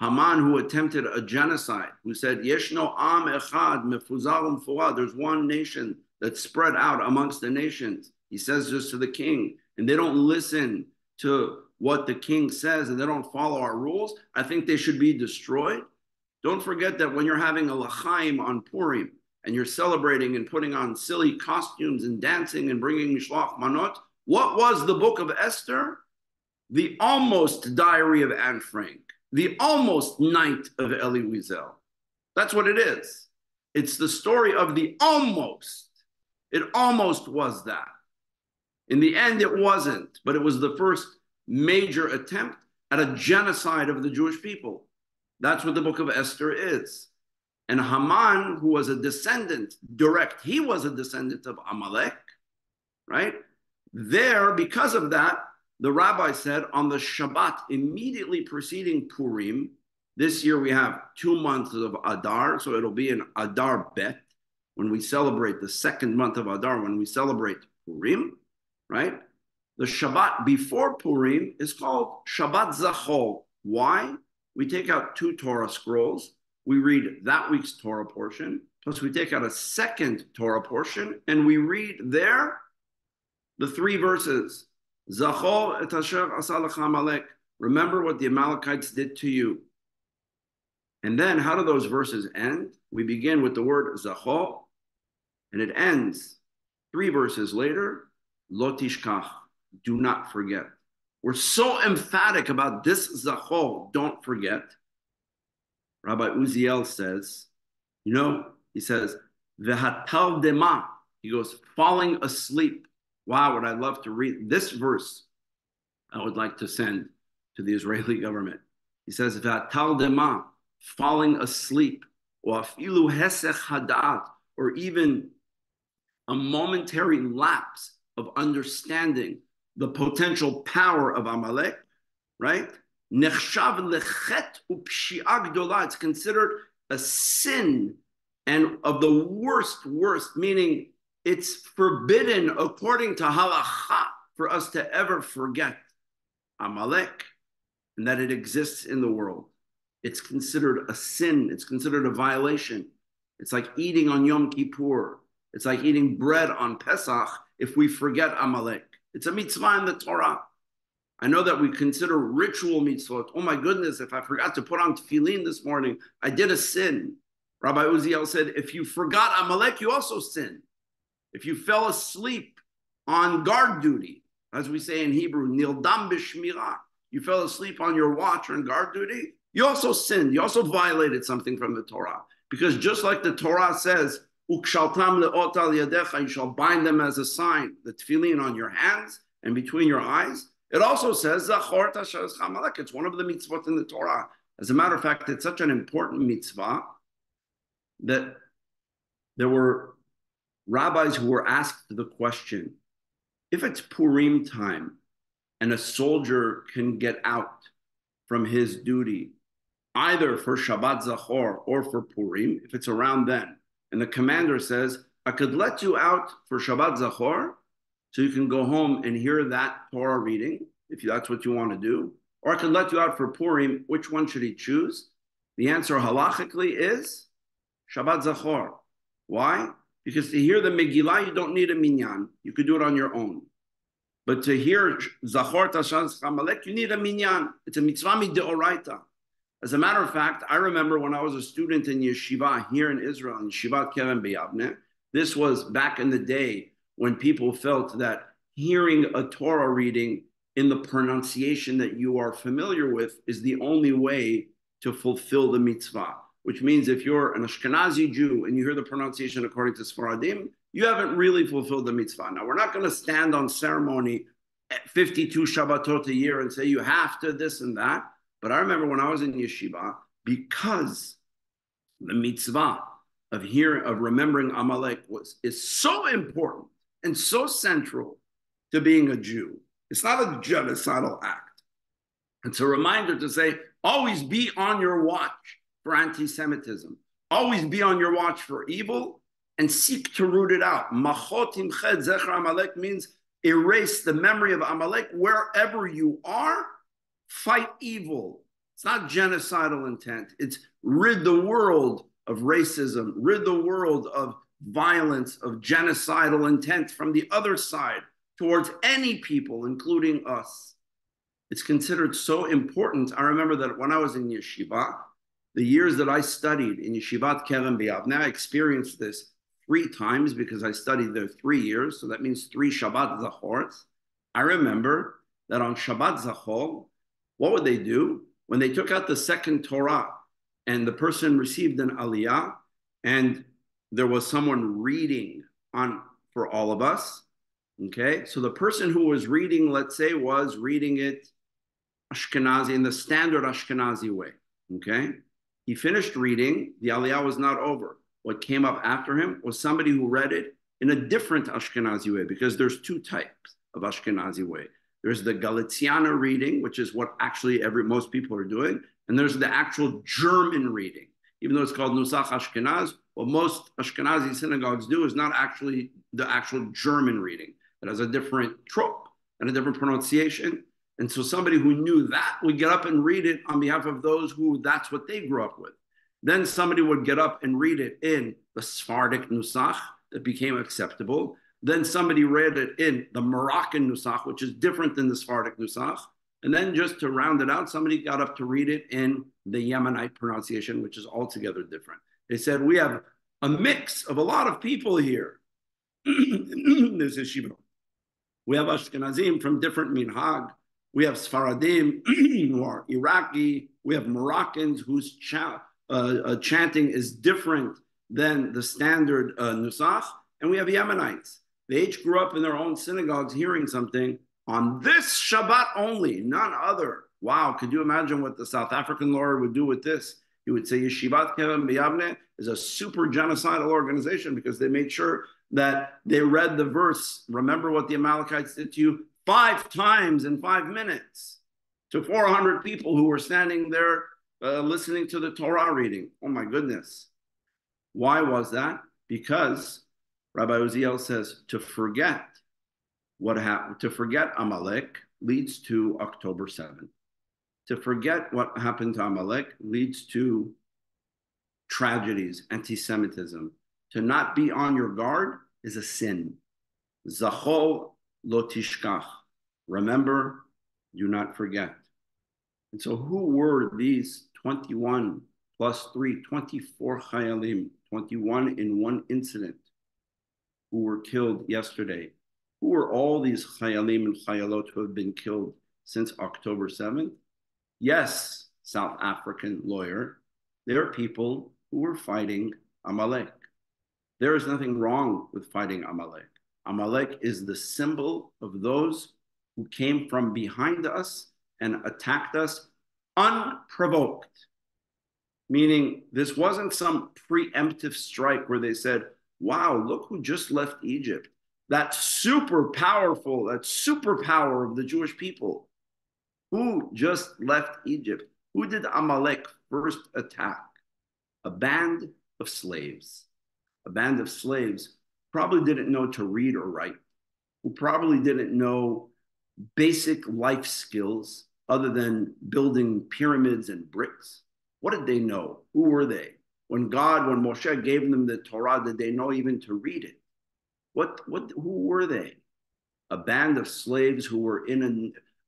Haman, who attempted a genocide, who said, Yeshno am echad mefuzar umfurad, there's one nation that's spread out amongst the nations. He says this to the king, and they don't listen to what the king says, and they don't follow our rules. I think they should be destroyed. Don't forget that when you're having a l'chaim on Purim, and you're celebrating and putting on silly costumes and dancing and bringing mishloach manot, what was the book of Esther? The almost diary of Anne Frank. The almost night of Elie Wiesel. That's what it is. It's the story of the almost. It almost was that. In the end, it wasn't, but it was the first major attempt at a genocide of the Jewish people. That's what the book of Esther is. And Haman, who was a descendant, he was a descendant of Amalek, right? There, because of that, the rabbi said on the Shabbat immediately preceding Purim, this year we have 2 months of Adar, so it'll be an Adar Bet, when we celebrate the 2nd month of Adar, when we celebrate Purim, right? The Shabbat before Purim is called Shabbat Zachor. Why? We take out 2 Torah scrolls, we read that week's Torah portion, plus we take out a 2nd Torah portion, and we read there the 3 verses. Zachor et asher asa lecha Amalek. Remember what the Amalekites did to you. And then how do those verses end? We begin with the word Zachor, and it ends 3 verses later, Lo tishkach, do not forget. We're so emphatic about this zachor. Don't forget. Rabbi Uziel says, he says, v'hatal dema. He goes, falling asleep. Wow, would I love to read this verse? I would like to send to the Israeli government. He says, v'hatal dema, falling asleep, or afilu hesech hadat, or even a momentary lapse of understanding the potential power of Amalek, right? Nechshav lechet upshia gdola. It's considered a sin, and of the worst, meaning it's forbidden according to halacha for us to ever forget Amalek and that it exists in the world. It's considered a sin. It's considered a violation. It's like eating on Yom Kippur. It's like eating bread on Pesach if we forget Amalek. It's a mitzvah in the Torah. I know that we consider ritual mitzvot. Oh my goodness, if I forgot to put on tefillin this morning, I did a sin. Rabbi Uziel said, if you forgot Amalek, you also sin. If you fell asleep on guard duty, as we say in Hebrew, nildam b'shmirah, you fell asleep on your watch or on guard duty, you also sinned. You also violated something from the Torah. Because just like the Torah says, ukshaltam le'ot al yadecha, you shall bind them as a sign, the tefillin on your hands and between your eyes. It also says, zachor tasharas Amalek. It's one of the mitzvot in the Torah. As a matter of fact, it's such an important mitzvah that there were rabbis who were asked the question, if it's Purim time and a soldier can get out from his duty, either for Shabbat Zachor or for Purim, if it's around then, and the commander says, I could let you out for Shabbat Zachor, so you can go home and hear that Torah reading, if that's what you want to do, or I could let you out for Purim, which one should he choose? The answer halachically is Shabbat Zachor. Why? Because to hear the Megillah, you don't need a minyan. You could do it on your own. But to hear Zachor Tasharas Amalek, you need a minyan. It's a mitzvah mideoraita. As a matter of fact, I remember when I was a student in yeshiva here in Israel, in Yeshivat Keren B'Yavne, this was back in the day when people felt that hearing a Torah reading in the pronunciation that you are familiar with is the only way to fulfill the mitzvah. Which means if you're an Ashkenazi Jew and you hear the pronunciation according to Sfaradim, you haven't really fulfilled the mitzvah. Now, we're not going to stand on ceremony at 52 Shabbatot a year and say you have to this and that. But I remember when I was in yeshiva, because the mitzvah of remembering Amalek is so important and so central to being a Jew. It's not a genocidal act. It's a reminder to say, always be on your watch for anti-Semitism. Always be on your watch for evil and seek to root it out. Machot imched zecher Amalek means erase the memory of Amalek wherever you are. Fight evil. It's not genocidal intent. It's rid the world of racism, rid the world of violence, of genocidal intent from the other side towards any people, including us. It's considered so important. I remember that when I was in yeshiva, the years that I studied in Yeshivat Keren B'Yavne, I experienced this 3 times because I studied there 3 years. So that means 3 Shabbat Zachors. I remember that on Shabbat Zachor, what would they do? When they took out the second Torah and the person received an aliyah and there was someone reading for all of us, okay? So the person who was reading, let's say, was reading it Ashkenazi in the standard Ashkenazi way, okay? He finished reading, the aliyah was not over. What came up after him was somebody who read it in a different Ashkenazi way, because there's 2 types of Ashkenazi way. There's the Galiciana reading, which is what actually most people are doing, and there's the actual German reading. Even though it's called Nusach Ashkenaz, what most Ashkenazi synagogues do is not actually the actual German reading. It has a different trope and a different pronunciation. And so somebody who knew that would get up and read it on behalf of those who that's what they grew up with. Then somebody would get up and read it in the Sephardic Nusach that became acceptable. Then somebody read it in the Moroccan Nusach, which is different than the Sephardic Nusach. And then just to round it out, somebody got up to read it in the Yemenite pronunciation, which is altogether different. They said, we have a mix of a lot of people here. This is Shiva. We have Ashkenazim from different minhag, We have Sfaradim who are Iraqi. We have Moroccans whose chanting is different than the standard Nusach. And we have Yemenites. They each grew up in their own synagogues hearing something on this Shabbat only, none other. Wow, could you imagine what the South African lawyer would do with this? He would say Yeshivat Kevin B'Yavne is a super genocidal organization because they made sure that they read the verse, remember what the Amalekites did to you, 5 times in 5 minutes to 400 people who were standing there listening to the Torah reading. Oh my goodness. Why was that? Because Rabbi Uziel says to forget what happened, to forget Amalek leads to October 7th. To forget what happened to Amalek leads to tragedies, anti-Semitism. To not be on your guard is a sin. Zachol lo tishkach. Remember, do not forget. And so who were these 21 plus 3, 24 chayalim, 21 in one incident who were killed yesterday? Who were all these chayalim and chayalot who have been killed since October 7th? Yes, South African lawyer, there are people who were fighting Amalek. There is nothing wrong with fighting Amalek. Amalek is the symbol of those who came from behind us and attacked us unprovoked. Meaning this wasn't some preemptive strike where they said, wow, look who just left Egypt. That superpower of the Jewish people. Who just left Egypt? Who did Amalek first attack? A band of slaves. A band of slaves probably didn't know to read or write, who probably didn't know basic life skills other than building pyramids and bricks. What did they know? Who were they? When Moshe gave them the Torah, did they know even to read it? Who were they? A band of slaves who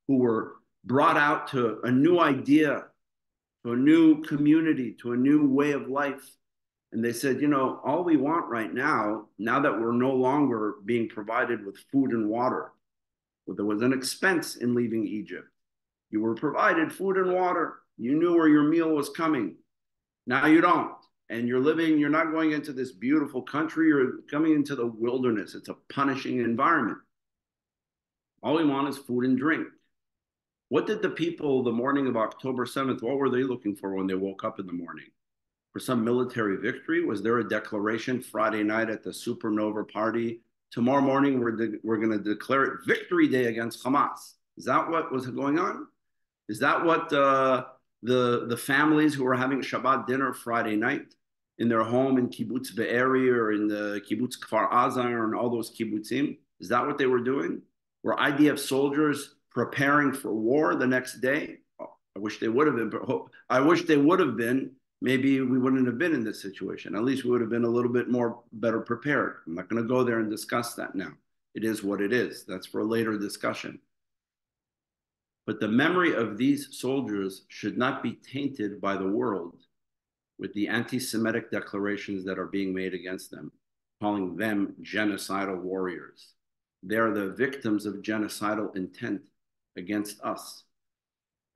were brought out to a new idea, to a new community, to a new way of life. And they said, all we want right now that we're no longer being provided with food and water, well, there was an expense in leaving Egypt. You were provided food and water. You knew where your meal was coming. Now you don't. And you're not going into this beautiful country, you're coming into the wilderness. It's a punishing environment. All we want is food and drink. What did the people the morning of October 7th, what were they looking for when they woke up in the morning? For some military victory? Was there a declaration Friday night at the supernova party? Tomorrow morning, we're going to declare it Victory Day against Hamas. Is that what was going on? Is that what the families who were having Shabbat dinner Friday night in their home in Kibbutz Be'eri or in the Kibbutz Kfar Aza or in all those kibbutzim, is that what they were doing? Were IDF soldiers preparing for war the next day? Oh, I wish they would have been. I wish they would have been. Maybe we wouldn't have been in this situation. At least we would have been a little bit better prepared. I'm not going to go there and discuss that now. It is what it is. That's for a later discussion. But the memory of these soldiers should not be tainted by the world with the anti-Semitic declarations that are being made against them, calling them genocidal warriors. They're the victims of genocidal intent against us.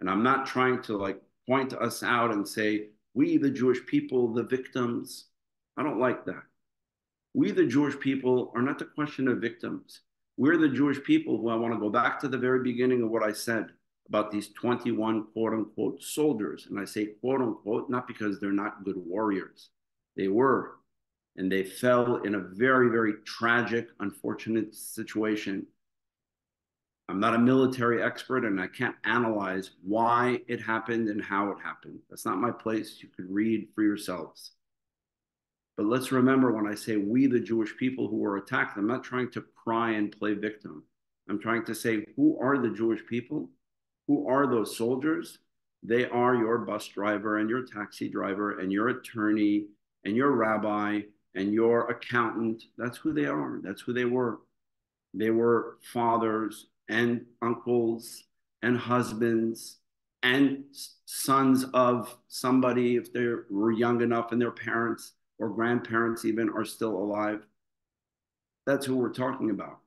And I'm not trying to point us out and say, we, the Jewish people, the victims. I don't like that. We, the Jewish people, are not the question of victims. We're the Jewish people who I want to go back to the very beginning of what I said about these 21 quote unquote soldiers. And I say quote unquote, not because they're not good warriors. They were, and they fell in a very, very tragic, unfortunate situation. I'm not a military expert and I can't analyze why it happened and how it happened. That's not my place. You could read for yourselves. But let's remember when I say we, the Jewish people who were attacked, I'm not trying to cry and play victim. I'm trying to say, who are the Jewish people? Who are those soldiers? They are your bus driver and your taxi driver and your attorney and your rabbi and your accountant. That's who they are. That's who they were. They were fathers and uncles and husbands and sons of somebody, if they were young enough and their parents or grandparents even are still alive. That's who we're talking about.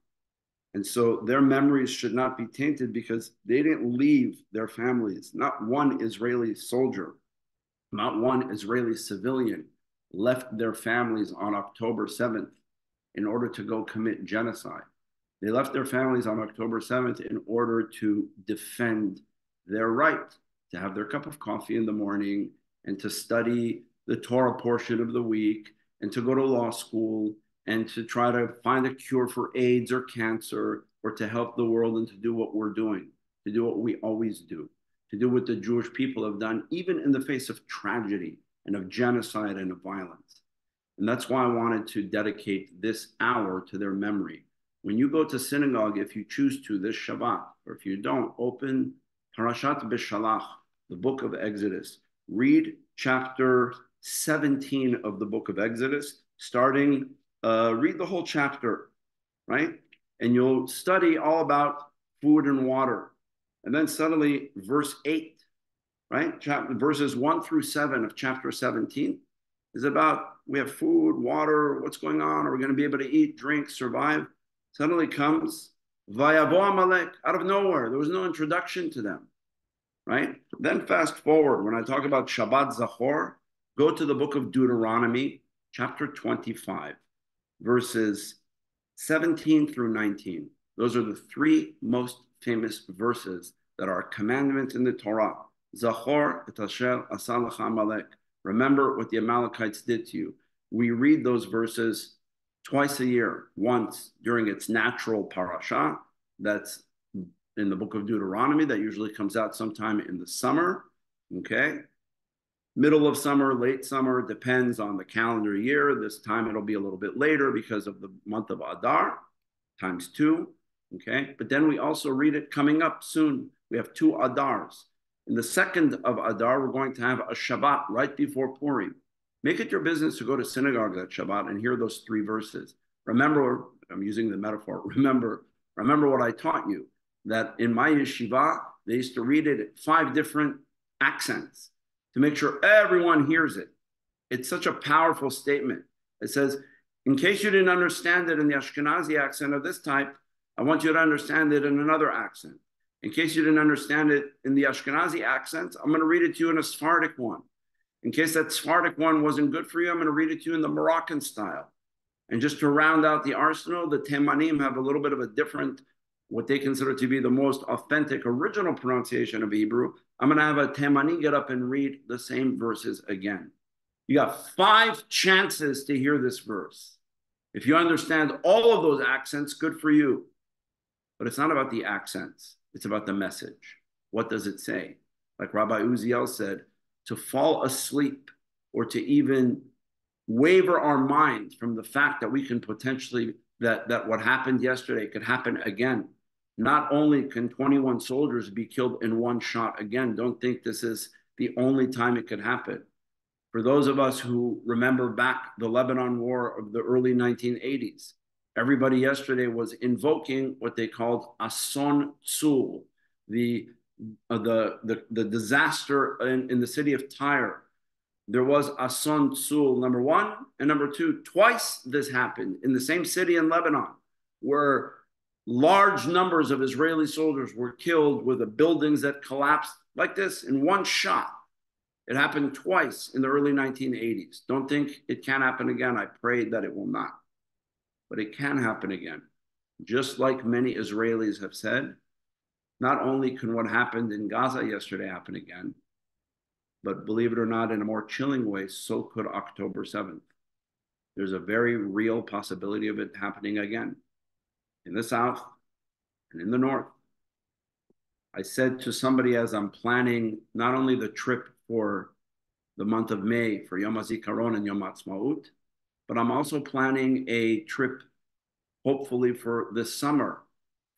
And so their memories should not be tainted because they didn't leave their families. Not one Israeli soldier, not one Israeli civilian left their families on October 7th in order to go commit genocide. They left their families on October 7th in order to defend their right to have their cup of coffee in the morning and to study the Torah portion of the week and to go to law school and to try to find a cure for AIDS or cancer or to help the world and to do what we're doing, to do what we always do, to do what the Jewish people have done, even in the face of tragedy and of genocide and of violence. And that's why I wanted to dedicate this hour to their memory. When you go to synagogue, if you choose to this Shabbat, or if you don't, open Parashat Beshalach, the book of Exodus. Read chapter 17 of the book of Exodus, starting, read the whole chapter, right? And you'll study all about food and water. And then suddenly, verse 8, right? Verses 1 through 7 of chapter 17 is about we have food, water, what's going on? Are we going to be able to eat, drink, survive? Suddenly comes Vayavo Amalek out of nowhere. There was no introduction to them, right? Then fast forward, when I talk about Shabbat Zachor, go to the book of Deuteronomy, chapter 25, verses 17 through 19. Those are the three most famous verses that are commandments in the Torah. Zachor et asher asa lecha Amalek. Remember what the Amalekites did to you. We read those verses twice a year, once during its natural parasha, that's in the book of Deuteronomy, that usually comes out sometime in the summer, okay? Middle of summer, late summer, depends on the calendar year. This time it'll be a little bit later because of the month of Adar, times 2, okay? But then we also read it coming up soon. We have 2 Adars. In the 2nd of Adar, we're going to have a Shabbat right before Purim. Make it your business to go to synagogue that Shabbat and hear those 3 verses. Remember, I'm using the metaphor, remember what I taught you, that in my yeshiva, they used to read it at 5 different accents to make sure everyone hears it. It's such a powerful statement. It says, in case you didn't understand it in the Ashkenazi accent of this type, I want you to understand it in another accent. In case you didn't understand it in the Ashkenazi accent, I'm going to read it to you in a Sephardic one. In case that Sephardic one wasn't good for you, I'm going to read it to you in the Moroccan style. And just to round out the arsenal, the Temanim have a little bit of a different, what they consider to be the most authentic, original pronunciation of Hebrew. I'm going to have a Temani get up and read the same verses again. You got 5 chances to hear this verse. If you understand all of those accents, good for you. But it's not about the accents. It's about the message. What does it say? Like Rabbi Uziel said, to fall asleep or to even waver our mind from the fact that we can potentially, that what happened yesterday could happen again. Not only can 21 soldiers be killed in one shot again, don't think this is the only time it could happen. For those of us who remember back the Lebanon War of the early 1980s, everybody yesterday was invoking what they called Ason Tzul, the disaster in the city of Tyre. There was Ason Tzul, number 1, and number 2, twice this happened in the same city in Lebanon, where large numbers of Israeli soldiers were killed with the buildings that collapsed like this in one shot. It happened twice in the early 1980s. Don't think it can happen again. I pray that it will not. But it can happen again. Just like many Israelis have said, not only can what happened in Gaza yesterday happen again, but believe it or not, in a more chilling way, so could October 7th. There's a very real possibility of it happening again in the South and in the North. I said to somebody as I'm planning not only the trip for the month of May for Yom HaZikaron and Yom HaAtzmaut, but I'm also planning a trip, hopefully for this summer,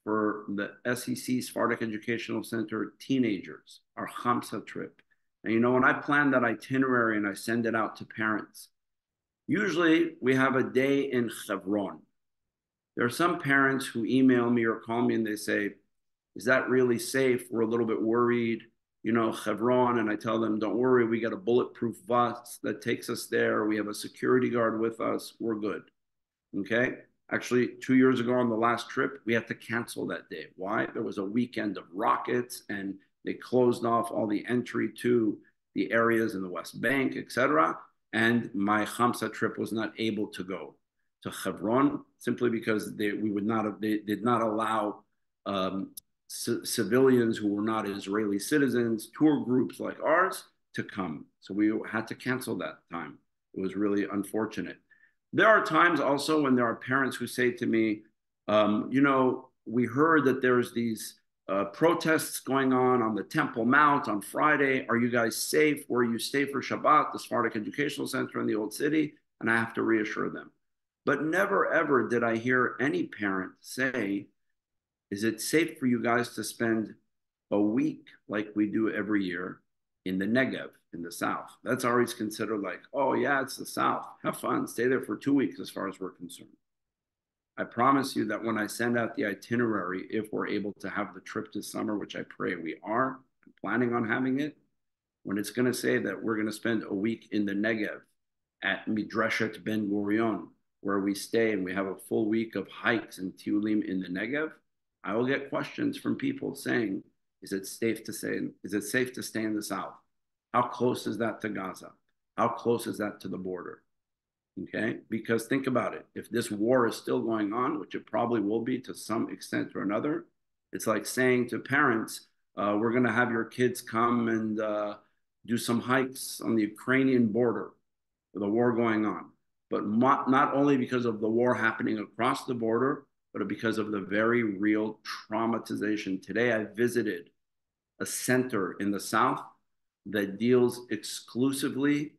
for the SEC Sephardic Educational Center teenagers, our Chamsa trip. And you know, when I plan that itinerary and I send it out to parents, usually we have a day in Hebron. There are some parents who email me or call me and they say, is that really safe? We're a little bit worried, you know, Hebron. And I tell them, don't worry, we got a bulletproof bus that takes us there. We have a security guard with us. We're good. Okay. Actually, 2 years ago on the last trip, we had to cancel that day. Why? There was a weekend of rockets and they closed off all the entry to the areas in the West Bank, etc. And my Hamsa trip was not able to go to Hebron simply because they did not allow civilians who were not Israeli citizens, tour groups like ours, to come. So we had to cancel that time. It was really unfortunate. There are times also when there are parents who say to me, we heard that there's these protests going on the Temple Mount on Friday. Are you guys safe where you stay for Shabbat, the Sephardic Educational Center in the Old City? And I have to reassure them. But never, ever did I hear any parent say, is it safe for you guys to spend a week like we do every year in the Negev, in the South? That's always considered like, oh yeah, it's the South. Have fun, stay there for 2 weeks as far as we're concerned. I promise you that when I send out the itinerary, if we're able to have the trip this summer, which I pray we are, I'm planning on having it, when it's going to say that we're going to spend a week in the Negev at Midreshet Ben Gurion, where we stay and we have a full week of hikes and tiulim in the Negev, I will get questions from people saying, is it safe to stay in the South? How close is that to Gaza? How close is that to the border? Okay, because think about it. If this war is still going on, which it probably will be to some extent or another, it's like saying to parents, we're going to have your kids come and do some hikes on the Ukrainian border with the war going on. But not only because of the war happening across the border, but because of the very real traumatization. Today, I visited a center in the South that deals exclusively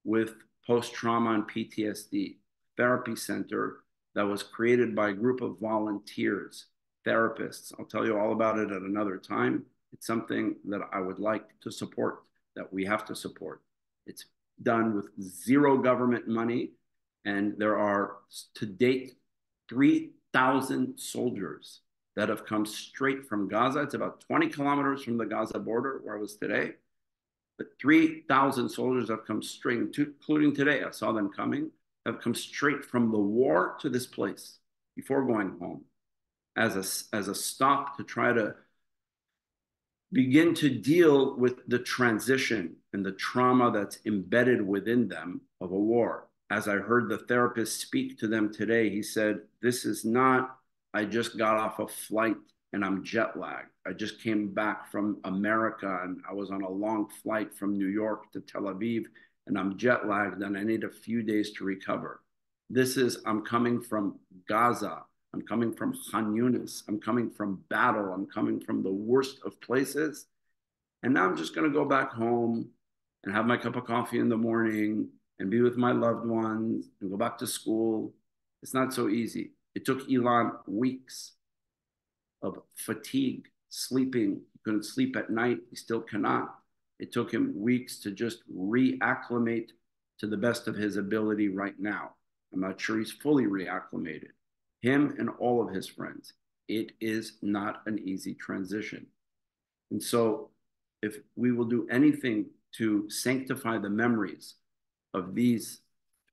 with post-trauma and PTSD, therapy center that was created by a group of volunteers, therapists. I'll tell you all about it at another time. It's something that I would like to support, that we have to support. It's done with zero government money, and there are, to date, 3,000 soldiers that have come straight from Gaza. It's about 20 kilometers from the Gaza border, where I was today. But 3,000 soldiers have come straight, including today, I saw them coming, have come straight from the war to this place before going home as a stop to try to begin to deal with the transition and the trauma that's embedded within them of a war. As I heard the therapist speak to them today, he said, this is not, I just got off a flight and I'm jet lagged. I just came back from America and I was on a long flight from New York to Tel Aviv and I'm jet lagged and I need a few days to recover. This is, I'm coming from Gaza. I'm coming from Khan Yunis. I'm coming from battle. I'm coming from the worst of places. And now I'm just going to go back home and have my cup of coffee in the morning and be with my loved ones and go back to school. It's not so easy. It took Elon weeks of fatigue, sleeping. He couldn't sleep at night. He still cannot. It took him weeks to just reacclimate to the best of his ability right now. I'm not sure he's fully reacclimated. Him and all of his friends. It is not an easy transition. And so if we will do anything to sanctify the memories of these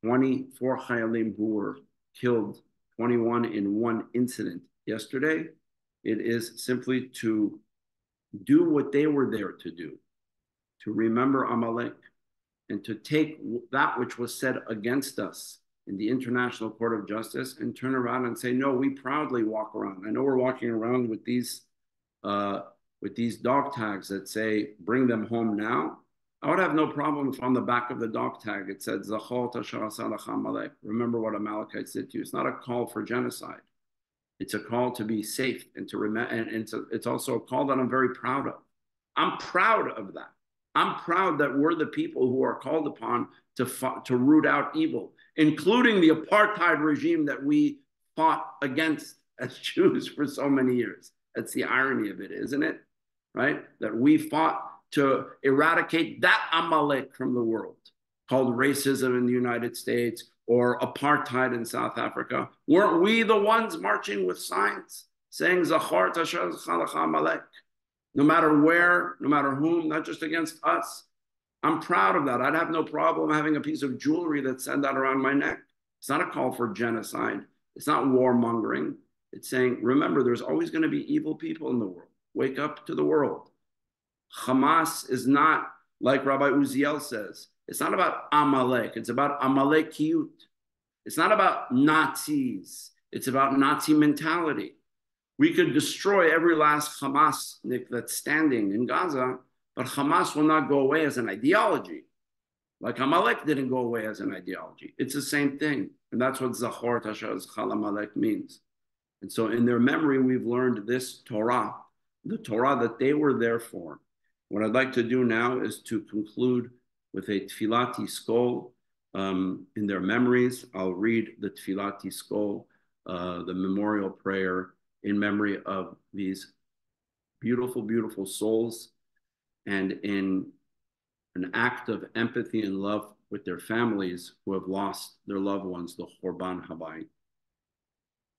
24 Chayalim who were killed, 21 in one incident yesterday, it is simply to do what they were there to do, to remember Amalek and to take that which was said against us in the International Court of Justice and turn around and say, no, we proudly walk around. I know we're walking around with these dog tags that say, bring them home now. I would have no problem if on the back of the dog tag it said, remember what Amalekites did to you. It's not a call for genocide. It's a call to be safe and to remember, and it's also a call that I'm very proud of. I'm proud of that. I'm proud that we're the people who are called upon to root out evil, including the apartheid regime that we fought against as Jews for so many years. That's the irony of it, isn't it? Right? That we fought to eradicate that Amalek from the world, called racism in the United States or apartheid in South Africa. Weren't we the ones marching with signs saying, Zachor Tasher Amalek? No matter where, no matter whom, not just against us. I'm proud of that. I'd have no problem having a piece of jewelry that said that around my neck. It's not a call for genocide. It's not warmongering. It's saying, remember, there's always going to be evil people in the world. Wake up to the world. Hamas is not, like Rabbi Uziel says, it's not about Amalek. It's about Amalekiyut. It's not about Nazis. It's about Nazi mentality. We could destroy every last Hamasnik that's standing in Gaza, but Hamas will not go away as an ideology. Like Amalek didn't go away as an ideology. It's the same thing. And that's what Zachor Tashaz Chal Amalek means. And so in their memory, we've learned this Torah, the Torah that they were there for. What I'd like to do now is to conclude with a Tfilat Yizkol in their memories. I'll read the Tfilat Yizkol, the memorial prayer in memory of these beautiful, beautiful souls, and in an act of empathy and love with their families who have lost their loved ones, the Chorban Habayit.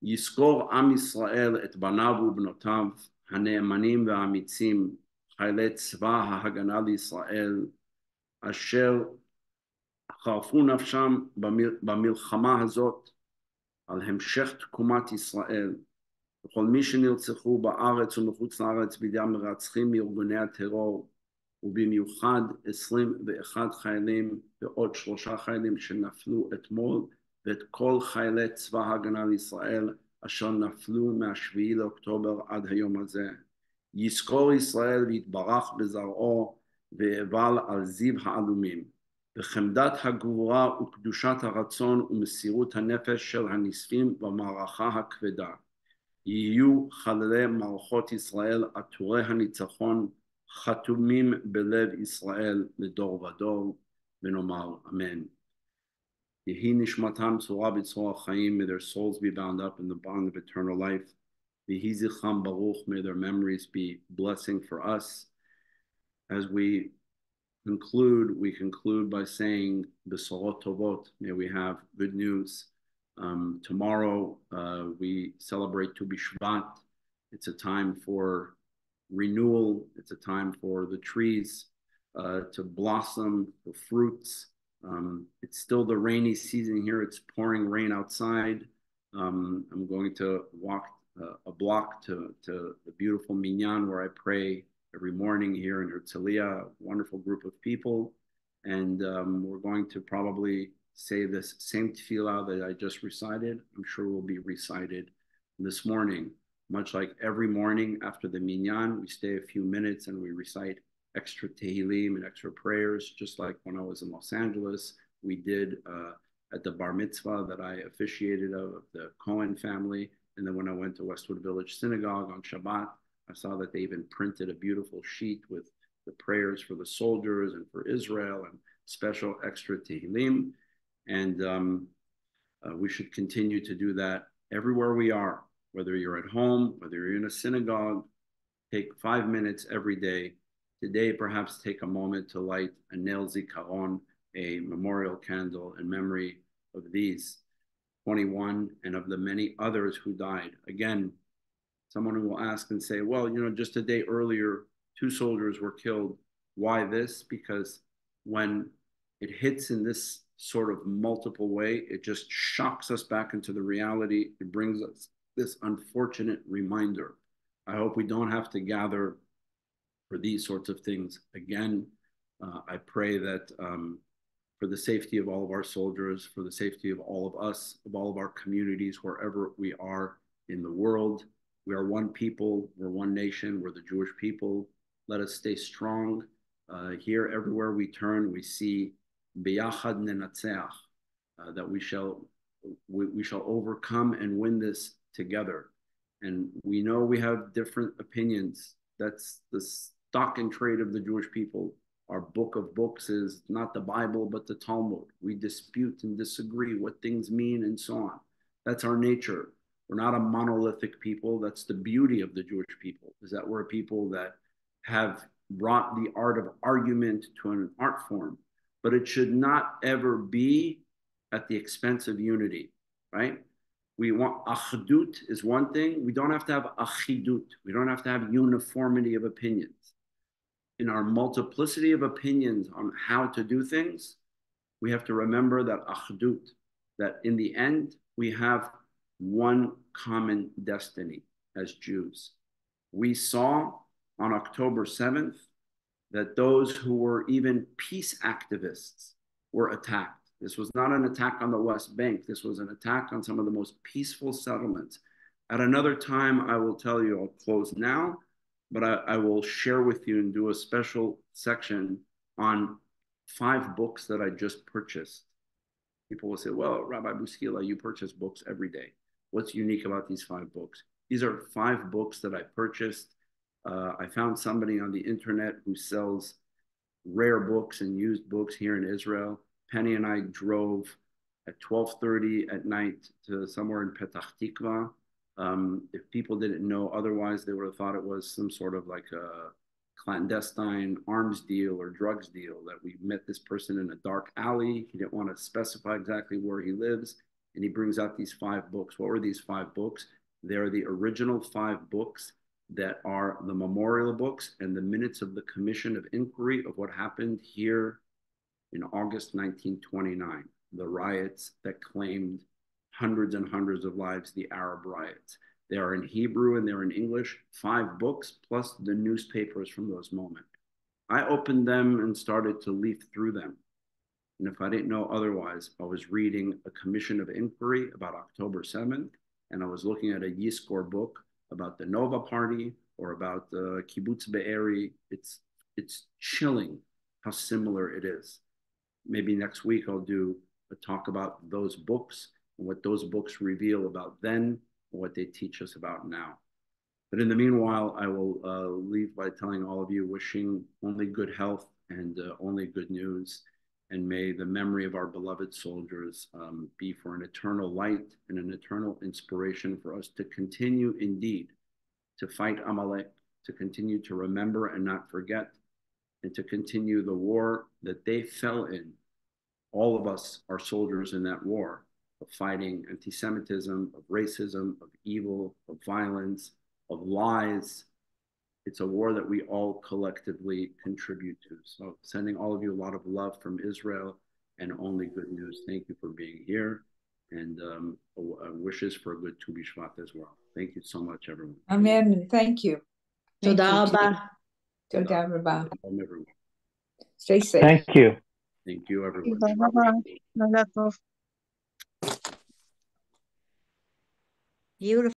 יזכור עם ישראל את בניו ובנותיו הנאמנים והאמיצים, חיילי צבא ההגנה לישראל, אשר חרפו נפשם במלחמה הזאת על המשך תקומת ישראל, וכל מי שנרצחו בארץ ומחוץ לארץ בידי המרצחים מארגוני הטרור, ובמיוחד 21 חיילים ועוד 3 חיילים שנפלו אתמול, ואת כל חיילי צבא ההגנה לישראל אשר נפלו מה-7 לאוקטובר עד היום הזה. יזכור ישראל ויתברך בזרעו ויבל על זיו העלומים. בחמדת הגבורה וקדושת הרצון ומסירות הנפש של הנספים במערכה הכבדה. יהיו חללי מערכות ישראל עטורי הניצחון חתומים בלב ישראל לדור ודור, ונאמר אמן. Yehi nishmatam tzora b'tzora chaim, may their souls be bound up in the bond of eternal life. Yehi zichram baruch, may their memories be blessing for us. As we conclude by saying b'sorot tovot, may we have good news. Tomorrow we celebrate Tu B'Shvat. It's a time for renewal. It's a time for the trees to blossom, for fruits. It's still the rainy season here. It's pouring rain outside. I'm going to walk a block to the beautiful Minyan where I pray every morning here in Herzliya, a wonderful group of people. And we're going to probably say this same tefillah that I just recited. I'm sure will be recited this morning. Much like every morning after the Minyan, we stay a few minutes and we recite extra Tehillim and extra prayers, just like when I was in Los Angeles, we did at the bar mitzvah that I officiated of the Cohen family. And then when I went to Westwood Village Synagogue on Shabbat, I saw that they even printed a beautiful sheet with the prayers for the soldiers and for Israel and special extra Tehillim. And we should continue to do that everywhere we are, whether you're at home, whether you're in a synagogue. Take 5 minutes every day. Today, perhaps take a moment to light a Ner Zikaron, a memorial candle in memory of these 21 and of the many others who died. Again, someone who will ask and say, well, just a day earlier, 2 soldiers were killed. Why this? Because when it hits in this sort of multiple way, it just shocks us back into the reality. It brings us this unfortunate reminder. I hope we don't have to gather for these sorts of things again. I pray that for the safety of all of our soldiers, for the safety of all of us, of all of our communities, wherever we are in the world, we are one people, we're one nation, we're the Jewish people. Let us stay strong. Here, everywhere we turn, we see B'yachad nenatzeach, that we shall overcome and win this together. And we know we have different opinions. That's the stock and trade of the Jewish people. Our book of books is not the Bible, but the Talmud. We dispute and disagree what things mean and so on. That's our nature. We're not a monolithic people. That's the beauty of the Jewish people, is that we're a people that have brought the art of argument to an art form, but it should not ever be at the expense of unity, right? We want achdut is one thing. We don't have to have achidut. We don't have to have uniformity of opinions. In our multiplicity of opinions on how to do things, we have to remember that achdut, that in the end, we have one common destiny as Jews. We saw on October 7th that those who were even peace activists were attacked. This was not an attack on the West Bank. This was an attack on some of the most peaceful settlements. At another time, I will tell you, I'll close now, but I will share with you and do a special section on 5 books that I just purchased. People will say, well, Rabbi Bouskila, you purchase books every day. What's unique about these 5 books? These are 5 books that I purchased. I found somebody on the internet who sells rare books and used books here in Israel. Penny and I drove at 12:30 at night to somewhere in Petah Tikva. If people didn't know otherwise, they would have thought it was some sort of like a clandestine arms deal or drugs deal, that we met this person in a dark alley. He didn't want to specify exactly where he lives. And he brings out these 5 books. What were these 5 books? They're the original 5 books that are the memorial books and the minutes of the Commission of Inquiry of what happened here in August 1929, the riots that claimed hundreds and hundreds of lives, the Arab riots. They are in Hebrew and they're in English, 5 books plus the newspapers from those moments. I opened them and started to leaf through them. And if I didn't know otherwise, I was reading a Commission of Inquiry about October 7th, and I was looking at a Yizkor book about the Nova Party or about the Kibbutz Be'eri. It's chilling how similar it is. Maybe next week I'll do a talk about those books and what those books reveal about then and what they teach us about now. But in the meanwhile, I will leave by telling all of you, wishing only good health and only good news. And may the memory of our beloved soldiers be for an eternal light and an eternal inspiration for us to continue indeed to fight Amalek, to continue to remember and not forget, and to continue the war that they fell in. All of us are soldiers in that war of fighting anti-Semitism, of racism, of evil, of violence, of lies. It's a war that we all collectively contribute to. So sending all of you a lot of love from Israel and only good news. Thank you for being here, and wishes for a good Tu B'Shvat as well. Thank you so much, everyone. Amen. Thank you. תודה רבה. תודה רבה. Shalom, everyone. Stay safe. Thank you. Thank you, everyone. Beautiful.